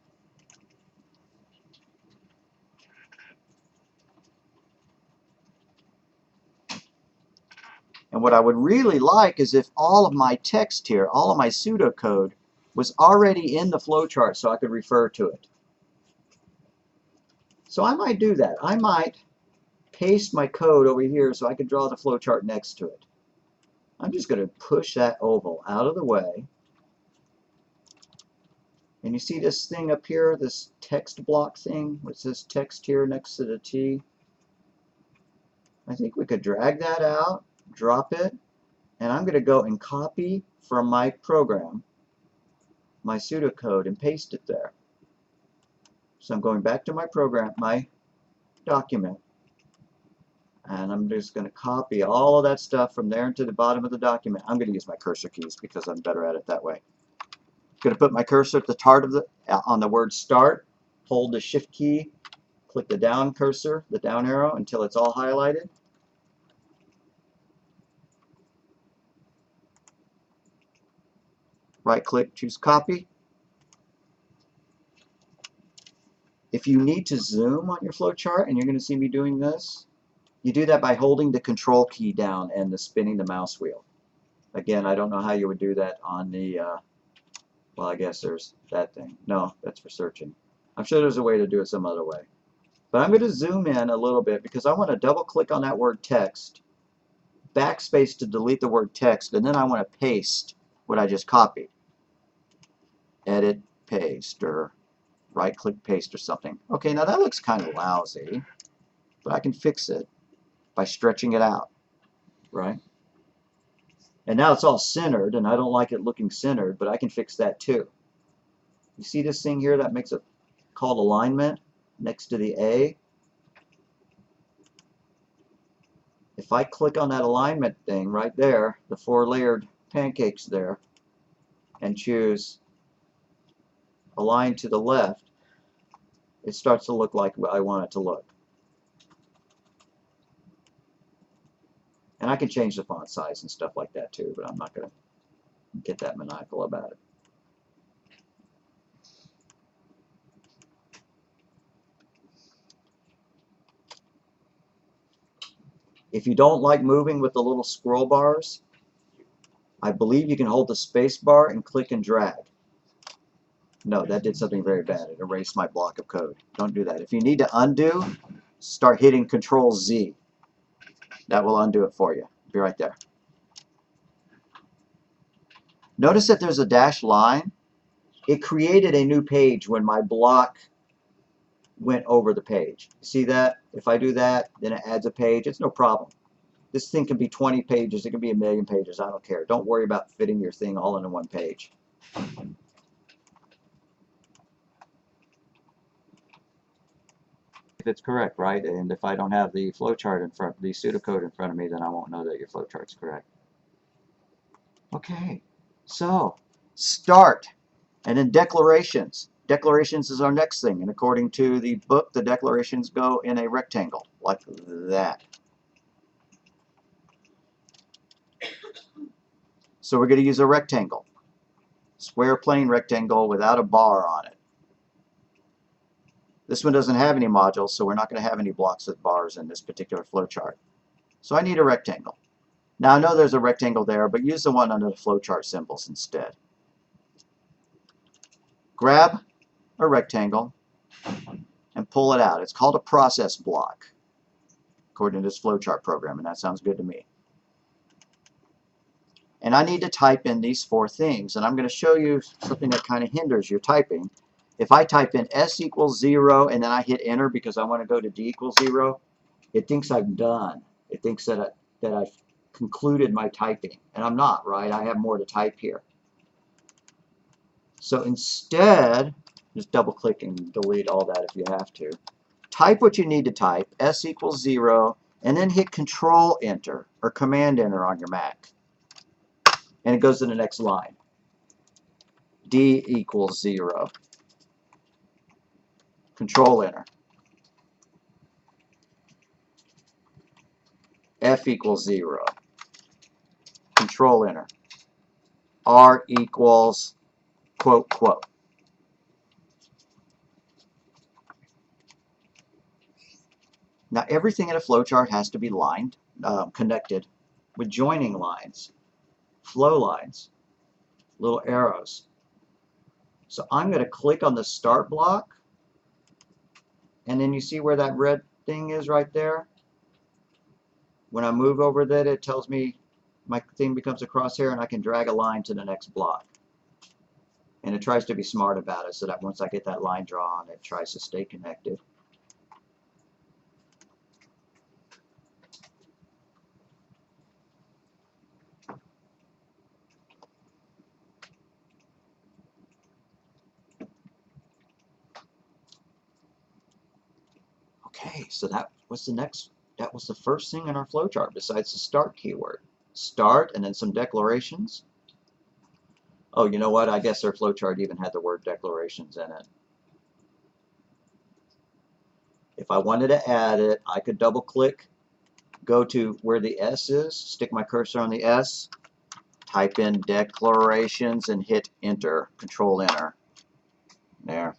And what I would really like is if all of my text here, all of my pseudocode, was already in the flowchart so I could refer to it. So I might do that. I might paste my code over here so I could draw the flowchart next to it. I'm just going to push that oval out of the way. And you see this thing up here, this text block thing, which says text here next to the T. I think we could drag that out, drop it, and I'm going to go and copy from my program my pseudocode and paste it there. So I'm going back to my program, my document, and I'm just going to copy all of that stuff from there into the bottom of the document. I'm going to use my cursor keys because I'm better at it that way. I'm going to put my cursor at the start of on the word start, hold the shift key, click the down cursor, the down arrow until it's all highlighted. Right click, choose copy. If you need to zoom on your flowchart, and you're going to see me doing this, you do that by holding the control key down and spinning the mouse wheel. Again, I don't know how you would do that on the, well, I guess there's that thing. No, that's for searching. I'm sure there's a way to do it some other way. But I'm going to zoom in a little bit because I want to double click on that word text, backspace to delete the word text, and then I want to paste what I just copied. Edit, paste, or right click paste or something. Okay, now that looks kind of lousy, but I can fix it by stretching it out, right? And now it's all centered, and I don't like it looking centered, but I can fix that too. You see this thing here that makes it called alignment next to the A? If I click on that alignment thing right there, the 4 layered pancakes there, and choose align to the left, it starts to look like I want it to look. And I can change the font size and stuff like that too, but I'm not going to get that maniacal about it. If you don't like moving with the little scroll bars, I believe you can hold the space bar and click and drag. No, that did something very bad. It erased my block of code. Don't do that. If you need to undo, start hitting Control Z. That will undo it for you. Be right there. Notice that there's a dashed line. It created a new page when my block went over the page. See that? If I do that, then it adds a page. It's no problem. This thing can be 20 pages. It can be 1,000,000 pages. I don't care. Don't worry about fitting your thing all into one page. If it's correct, right? And if I don't have the flowchart in front, the pseudocode in front of me, then I won't know that your flowchart's correct. Okay, so start. And then declarations. Declarations is our next thing. And according to the book, the declarations go in a rectangle, like that. So we're going to use a rectangle. Square plane rectangle without a bar on it. This one doesn't have any modules, so we're not going to have any blocks with bars in this particular flowchart. So I need a rectangle. Now I know there's a rectangle there, but use the one under the flowchart symbols instead. Grab a rectangle and pull it out. It's called a process block, according to this flowchart program, and that sounds good to me. And I need to type in these 4 things, and I'm going to show you something that kind of hinders your typing. If I type in s equals 0 and then I hit enter because I want to go to d equals 0, it thinks I'm done. It thinks that I've concluded my typing, and I'm not, right? I have more to type here. So instead, just double click and delete all that if you have to. Type what you need to type, s equals 0, and then hit Control Enter or Command Enter on your Mac. And it goes to the next line. D equals 0. Control Enter. F equals 0. Control Enter. R equals quote, quote. Now everything in a flowchart has to be lined, connected with joining lines, flow lines, little arrows. So I'm going to click on the start block, and then you see where that red thing is right there? When I move over that, it tells me my thing becomes a crosshair, and I can drag a line to the next block. And it tries to be smart about it so that once I get that line drawn, it tries to stay connected. Okay, so that was the first thing in our flowchart besides the start keyword. Start and then some declarations. Oh, you know what? I guess our flowchart even had the word declarations in it. If I wanted to add it, I could double click, go to where the S is, stick my cursor on the S, type in declarations and hit enter, Control Enter. There.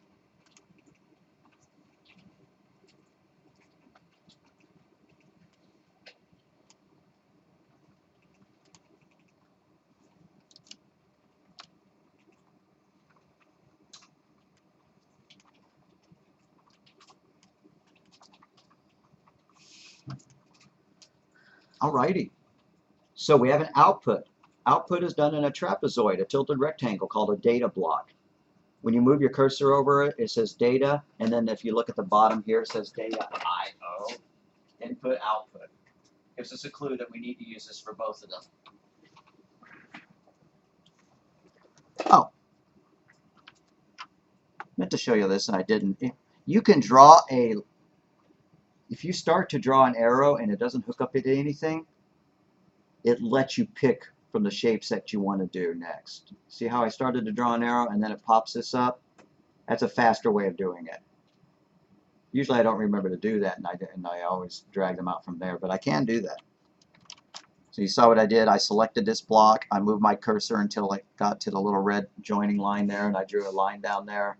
Alrighty. So we have an output. Output is done in a trapezoid, a tilted rectangle called a data block. When you move your cursor over it, it says data, and then if you look at the bottom here, it says data IO, input, output. Gives us a clue that we need to use this for both of them. Oh, I meant to show you this and I didn't. You can draw if you start to draw an arrow and it doesn't hook up into anything, it lets you pick from the shapes that you want to do next. See how I started to draw an arrow and then it pops this up? That's a faster way of doing it. Usually I don't remember to do that, and I always drag them out from there, but I can do that. So you saw what I did. I selected this block. I moved my cursor until it got to the little red joining line there, and I drew a line down there.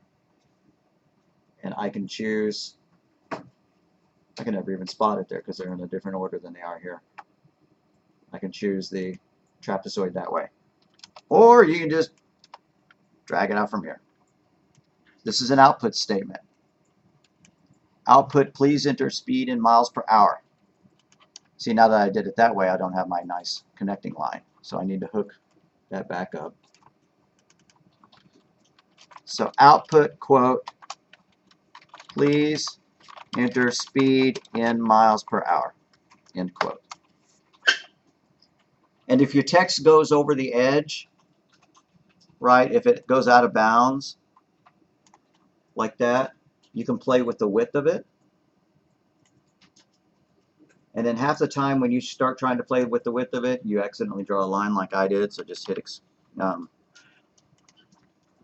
And I can choose. I can never even spot it there because they're in a different order than they are here. I can choose the trapezoid that way. Or you can just drag it out from here. This is an output statement. Output, please enter speed in miles per hour. See, now that I did it that way, I don't have my nice connecting line. So I need to hook that back up. So output, quote, please enter speed in miles per hour, end quote. And if your text goes over the edge, right, if it goes out of bounds like that, you can play with the width of it. And then half the time when you start trying to play with the width of it, you accidentally draw a line like I did. So just hit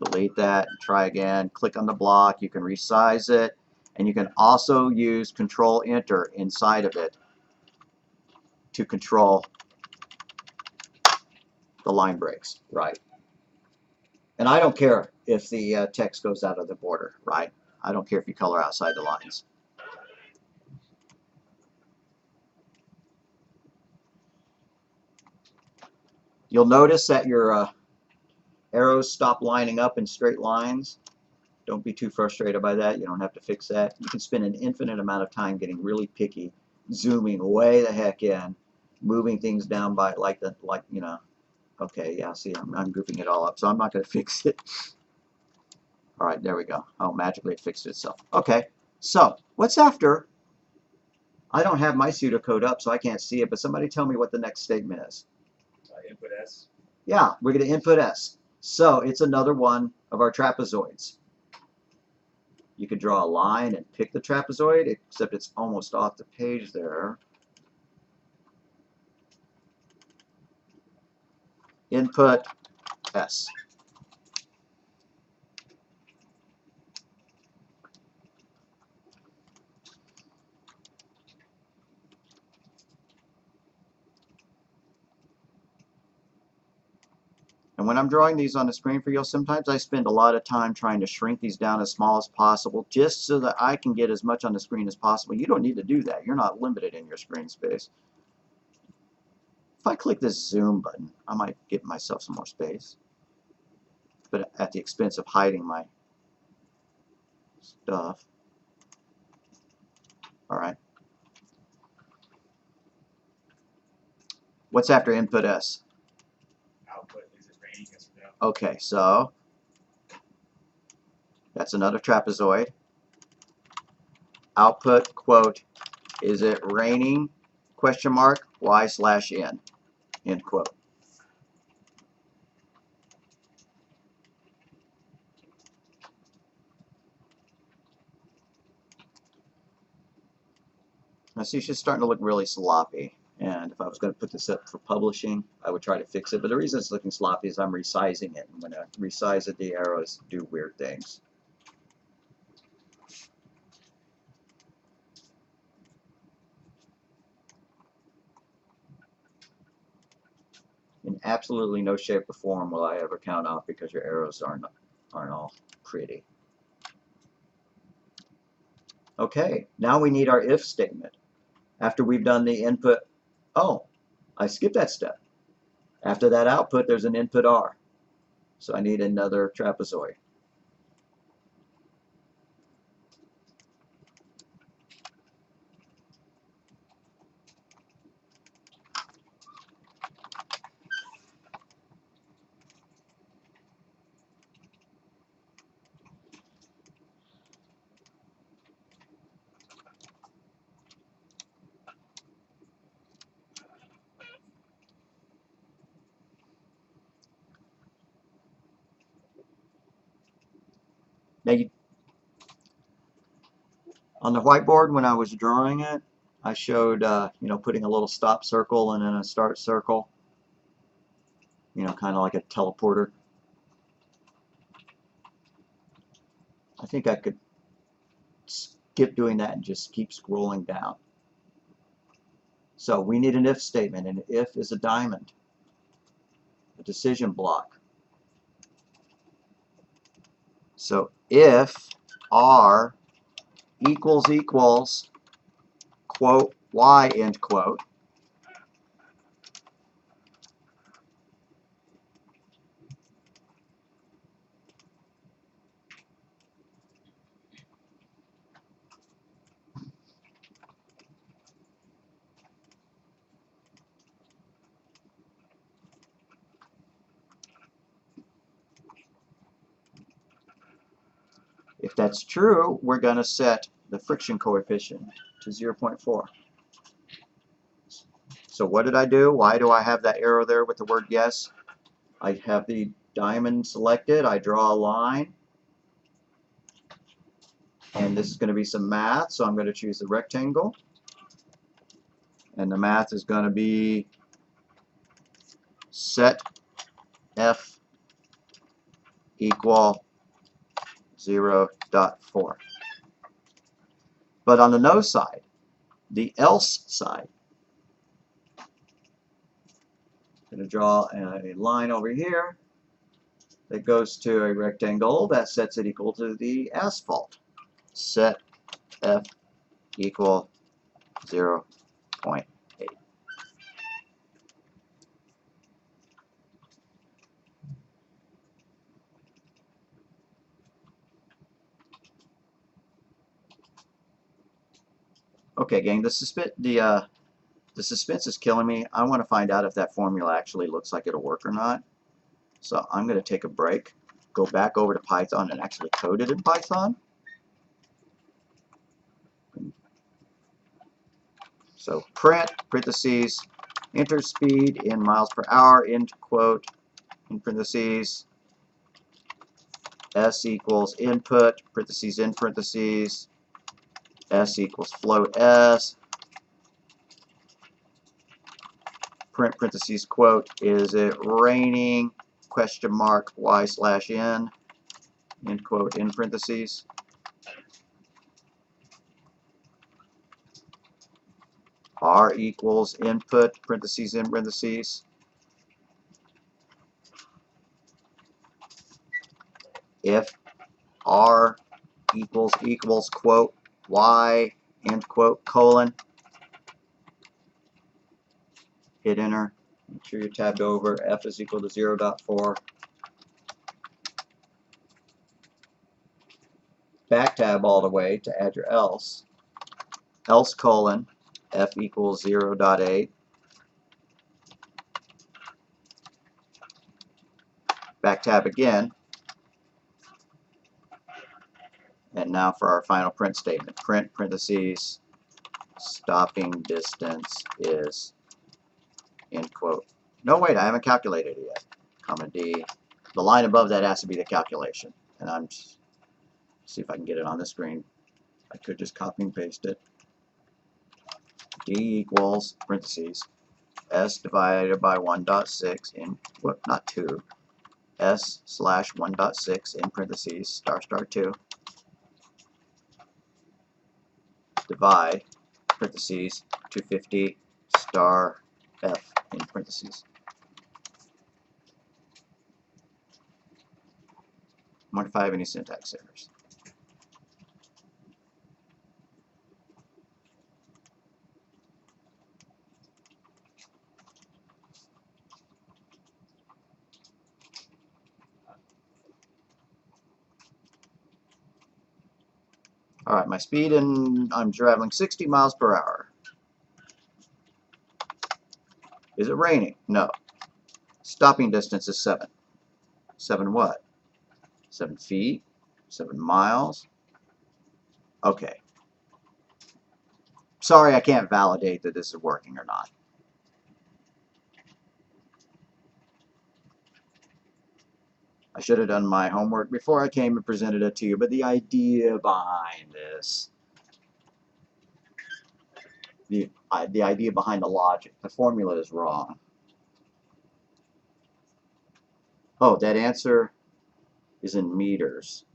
delete that, and try again, click on the block. You can resize it, and you can also use Control Enter inside of it to control the line breaks, right? And I don't care if the text goes out of the border, right? I don't care if you color outside the lines. You'll notice that your arrows stop lining up in straight lines. Don't be too frustrated by that. You don't have to fix that. You can spend an infinite amount of time getting really picky, zooming way the heck in, moving things down by like you know. Okay, yeah, see, I'm goofing it all up, so I'm not going to fix it. All right, there we go. Oh, magically it fixed itself. Okay, so what's after? I don't have my pseudocode up, so I can't see it, but somebody tell me what the next statement is. Input S. Yeah, we're going to input S. So it's another one of our trapezoids. You could draw a line and pick the trapezoid, except it's almost off the page there. Input S. And when I'm drawing these on the screen for you, sometimes I spend a lot of time trying to shrink these down as small as possible just so that I can get as much on the screen as possible. You don't need to do that. You're not limited in your screen space. If I click this zoom button, I might give myself some more space, but at the expense of hiding my stuff. All right. What's after input S? Output, is it raining? Yes or no? Okay, so that's another trapezoid. Output, quote, is it raining, question mark, y/n, end quote. Now see, she's starting to look really sloppy. And if I was going to put this up for publishing, I would try to fix it. But the reason it's looking sloppy is I'm resizing it. And when I resize it, the arrows do weird things. In absolutely no shape or form will I ever count off because your arrows aren't all pretty. Okay, now we need our if statement. After we've done the input, oh, I skipped that step. After that output, there's an input R. So I need another trapezoid. Now, on the whiteboard when I was drawing it, I showed putting a little stop circle and then a start circle, kind of like a teleporter. I think I could skip doing that and just keep scrolling down. So we need an if statement, and if is a diamond, a decision block. So if R equals quote Y end quote, if that's true, we're going to set the friction coefficient to 0.4. So what did I do? Why do I have that arrow there with the word yes? I have the diamond selected. I draw a line. And this is going to be some math, so I'm going to choose the rectangle. And the math is going to be set f equal 0.4. But on the no side, the else side, I'm going to draw a line over here that goes to a rectangle that sets it equal to the asphalt. Set f equal 0.8. Okay, gang, the suspense is killing me. I want to find out if that formula actually looks like it'll work or not. So I'm going to take a break, go back over to Python and actually code it in Python. So print, parentheses, enter speed in miles per hour, end quote, in parentheses, s equals input, parentheses, in parentheses, s equals float s, print parentheses quote, is it raining, question mark, y/n, end quote, in parentheses. R equals input, parentheses, in parentheses. If R equals quote, Y, end quote, colon. Hit enter. Make sure you're tabbed over. F is equal to 0.4. Back tab all the way to add your else. Else colon, F equals 0.8. Back tab again. And now for our final print statement. Print parentheses, stopping distance is, end quote. No, wait, I haven't calculated it yet. Comma D. The line above that has to be the calculation. And I'm just, see if I can get it on the screen. I could just copy and paste it. D equals, parentheses, S divided by 1.6 in, what, not 2, S slash 1.6 in parentheses, star 2, divide, parentheses, 250, star F in parentheses. I wonder if I have any syntax errors. Alright, my speed, and I'm traveling 60 miles per hour. Is it raining? No. Stopping distance is 7. 7 what? 7 feet? 7 miles? Okay. Sorry, I can't validate that this is working or not. I should have done my homework before I came and presented it to you, but the idea behind this, the idea behind the logic, the formula is wrong. Oh, that answer is in meters.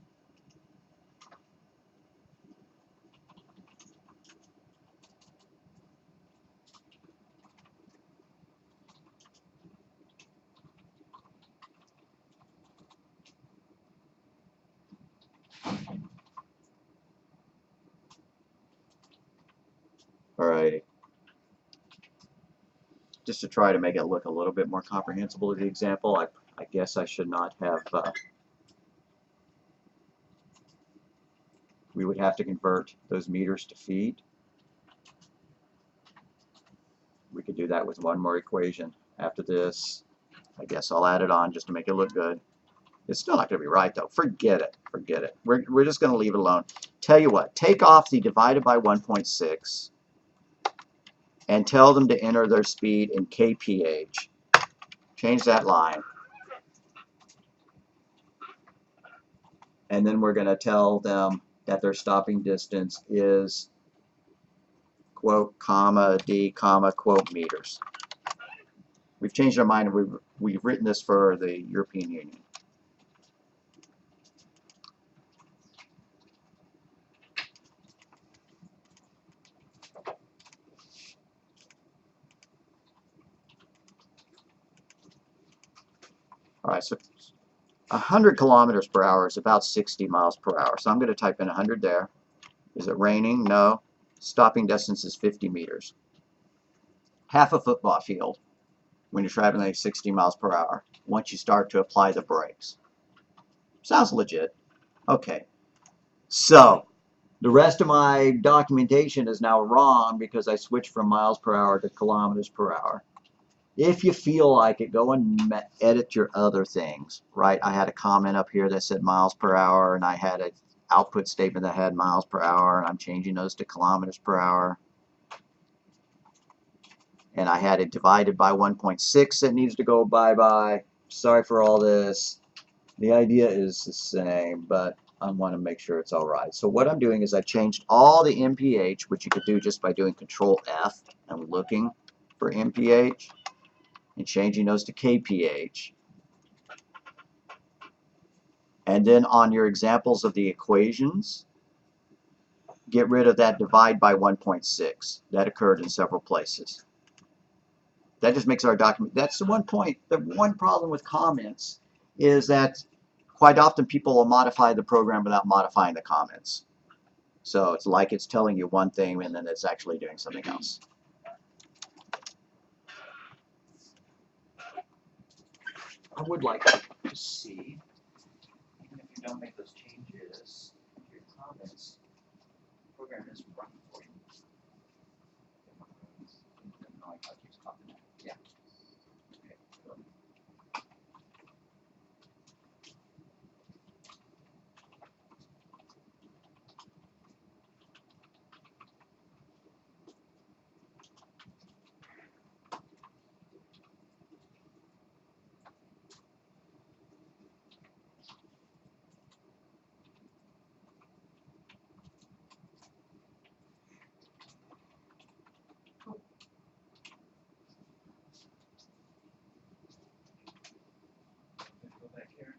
Alrighty. Just to try to make it look a little bit more comprehensible to the example, I guess I should not have, we would have to convert those meters to feet. We could do that with one more equation. After this, I guess I'll add it on just to make it look good. It's still not going to be right, though. Forget it. Forget it. We're just going to leave it alone. Tell you what, take off the divided by 1.6. and tell them to enter their speed in kph. Change that line. And then we're going to tell them that their stopping distance is quote, comma, d, comma, quote, meters. We've changed our mind and we've written this for the European Union. All right, so 100 kilometers per hour is about 60 miles per hour. So I'm going to type in 100 there. Is it raining? No. Stopping distance is 50 meters. Half a football field when you're traveling like 60 miles per hour once you start to apply the brakes. Sounds legit. Okay. So the rest of my documentation is now wrong because I switched from miles per hour to kilometers per hour. If you feel like it, go and edit your other things, right? I had a comment up here that said miles per hour, and I had an output statement that had miles per hour, and I'm changing those to kilometers per hour. And I had it divided by 1.6 that needs to go bye-bye. Sorry for all this. The idea is the same, but I want to make sure it's all right. So what I'm doing is I've changed all the MPH, which you could do just by doing Control F and looking for MPH, and changing those to kph. And then on your examples of the equations, get rid of that divide by 1.6. That occurred in several places. That just makes our document, that's the one point, the one problem with comments is that quite often people will modify the program without modifying the comments. So it's like it's telling you one thing and then it's actually doing something else. I would like to see, even if you don't make those changes, your comments, the program is running for you. Yeah. Okay. Go back here.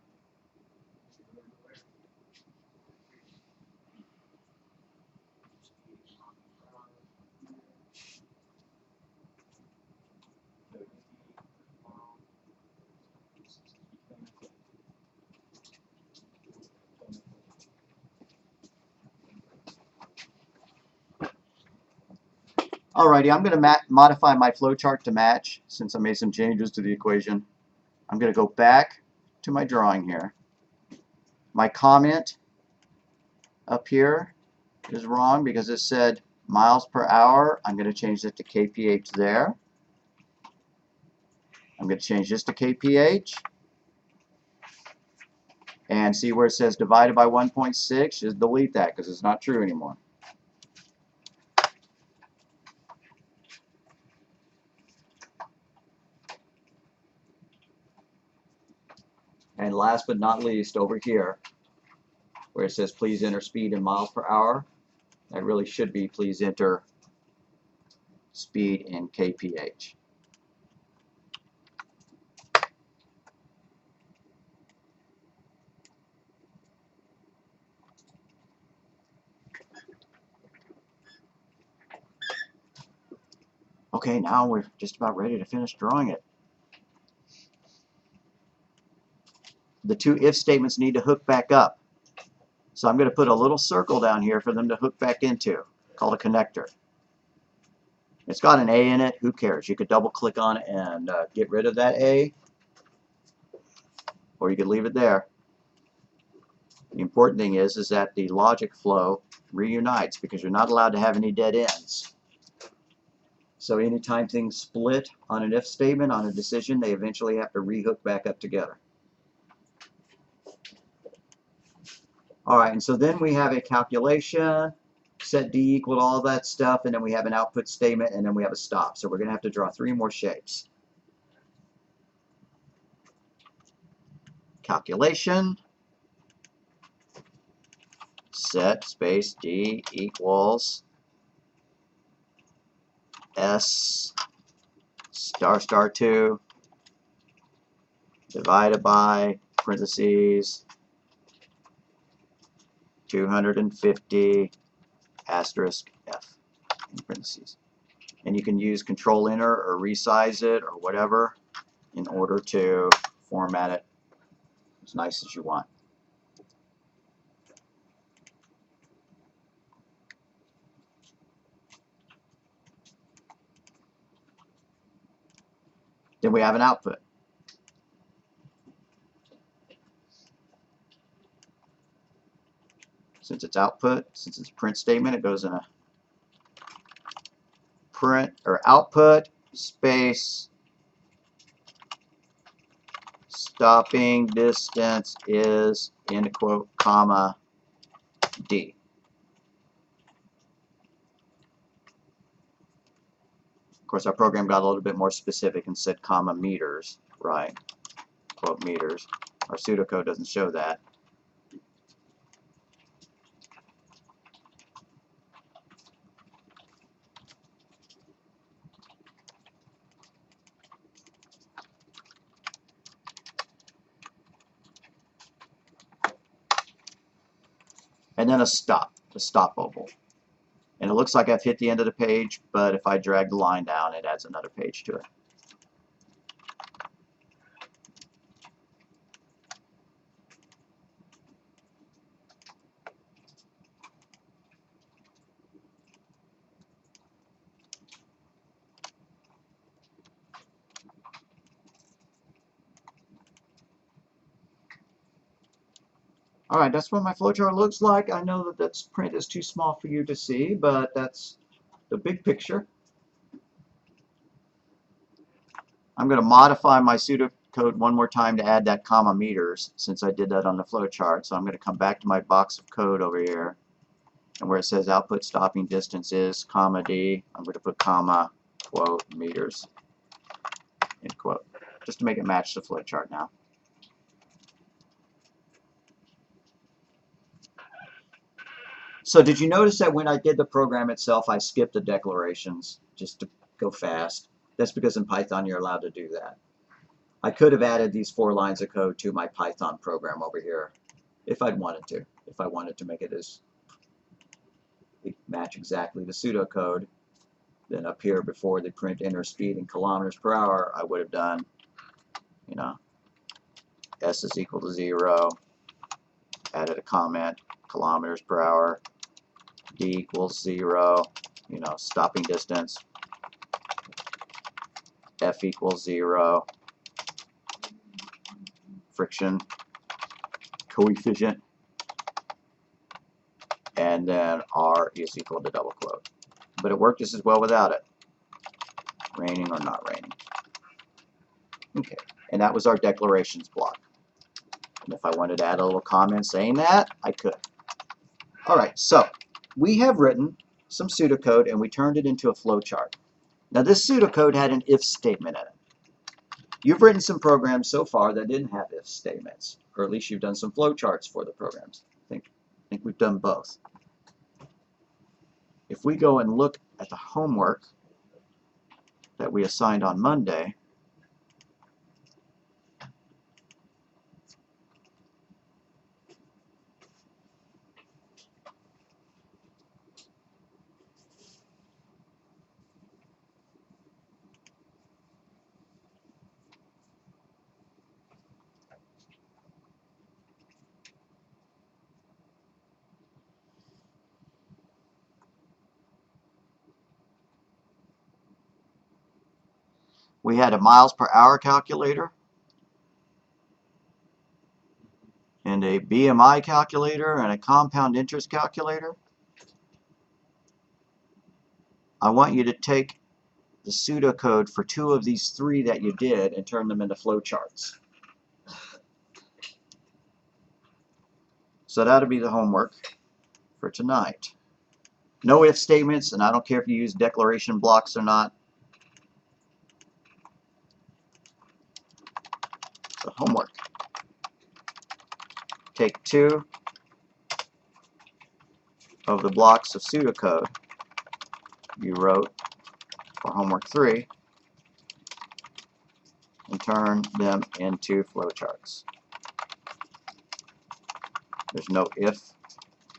Alrighty, I'm going to modify my flowchart to match since I made some changes to the equation. I'm going to go back to my drawing here. My comment up here is wrong because it said miles per hour. I'm going to change it to kph there. I'm going to change this to kph. And see where it says divided by 1.6, just delete that because it's not true anymore. And last but not least, over here, where it says please enter speed in miles per hour, that really should be please enter speed in kph. Okay, now we're just about ready to finish drawing it. The two if statements need to hook back up. So I'm going to put a little circle down here for them to hook back into, called a connector. It's got an A in it. Who cares? You could double click on it and get rid of that A, or you could leave it there. The important thing is that the logic flow reunites because you're not allowed to have any dead ends. So anytime things split on an if statement, on a decision, they eventually have to rehook back up together. All right, and so then we have a calculation set D equal to all that stuff, and then we have an output statement, and then we have a stop. So we're going to have to draw 3 more shapes. Calculation, set space D equals S star star 2 divided by parentheses 250 asterisk F in parentheses. And you can use Control Enter or resize it or whatever in order to format it as nice as you want. Then we have an output. Since it's output, since it's a print statement, it goes in a print or output space stopping distance is end quote comma D. Of course, our program got a little bit more specific and said comma meters, right? Quote meters. Our pseudocode doesn't show that. And then a stop oval. And it looks like I've hit the end of the page, but if I drag the line down, it adds another page to it. All right, that's what my flowchart looks like. I know that that print is too small for you to see, but that's the big picture. I'm going to modify my pseudocode one more time to add that comma meters since I did that on the flowchart. So I'm going to come back to my box of code over here, and where it says output stopping distance is comma D, I'm going to put comma quote meters end quote, just to make it match the flowchart now. So did you notice that when I did the program itself, I skipped the declarations just to go fast? That's because in Python you're allowed to do that. I could have added these 4 lines of code to my Python program over here if I'd wanted to. If I wanted to make it as match exactly the pseudocode, then up here before the print enter speed in kilometers per hour, I would have done, you know, S is equal to 0, added a comment, kilometers per hour, D equals 0, you know, stopping distance, F equals 0, friction coefficient, and then R is equal to double quote. But it worked just as well without it, raining or not raining. Okay, and that was our declarations block. And if I wanted to add a little comment saying that, I could. All right, so we have written some pseudocode and we turned it into a flowchart. Now this pseudocode had an if statement in it. You've written some programs so far that didn't have if statements, or at least you've done some flowcharts for the programs. I think we've done both. If we go and look at the homework that we assigned on Monday, we had a miles per hour calculator and a BMI calculator and a compound interest calculator. I want you to take the pseudocode for 2 of these 3 that you did and turn them into flowcharts. So that'll be the homework for tonight. No if statements, and I don't care if you use declaration blocks or not. So homework. Take 2 of the blocks of pseudocode you wrote for homework 3 and turn them into flowcharts. There's no if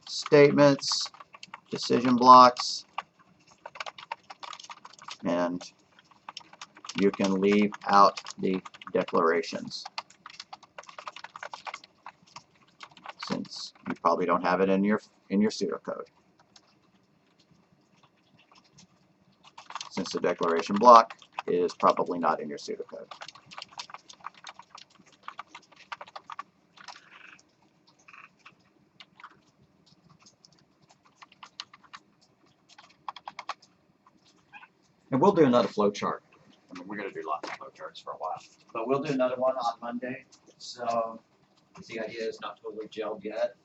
statements, decision blocks, and you can leave out the declarations since you probably don't have it in your pseudocode. Since the declaration block is probably not in your pseudocode. And we'll do another flowchart. I mean, we're going to do lots of flowcharts for a while. But we'll do another one on Monday. So the idea is not totally gelled yet.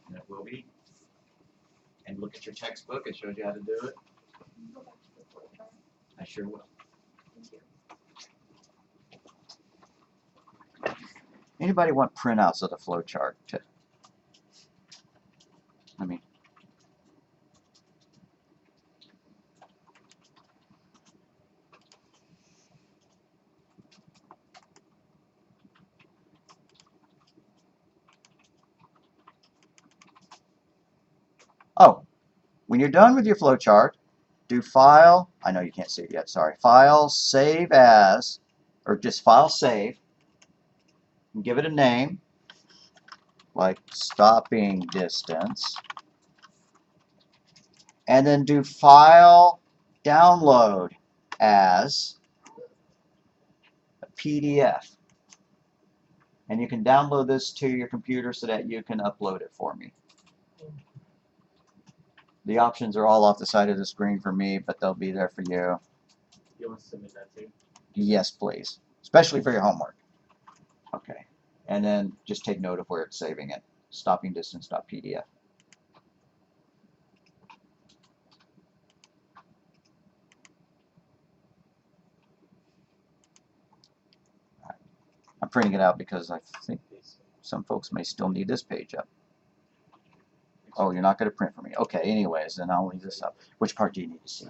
And it will be. And look at your textbook. It shows you how to do it. Go back to the flowchart. I sure will. Thank you. Anybody want printouts of the flowchart? I mean, oh, when you're done with your flowchart, do File, I know you can't see it yet, sorry, File, Save As, or just File Save, and give it a name, like stopping distance, and then do File, Download as a PDF. And you can download this to your computer so that you can upload it for me. The options are all off the side of the screen for me, but they'll be there for you. You want to submit that too? Yes, please. Especially for your homework. Okay. And then just take note of where it's saving it. Stoppingdistance.pdf. I'm printing it out because I think some folks may still need this page up. Oh, you're not going to print for me. Okay, anyways, then I'll leave this up. Which part do you need to see?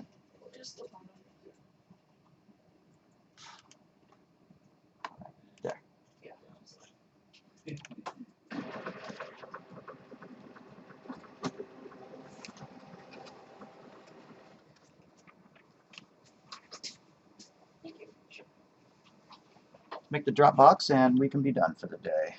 Just the bottom. There. Yeah. Thank you. Make the Dropbox and we can be done for the day.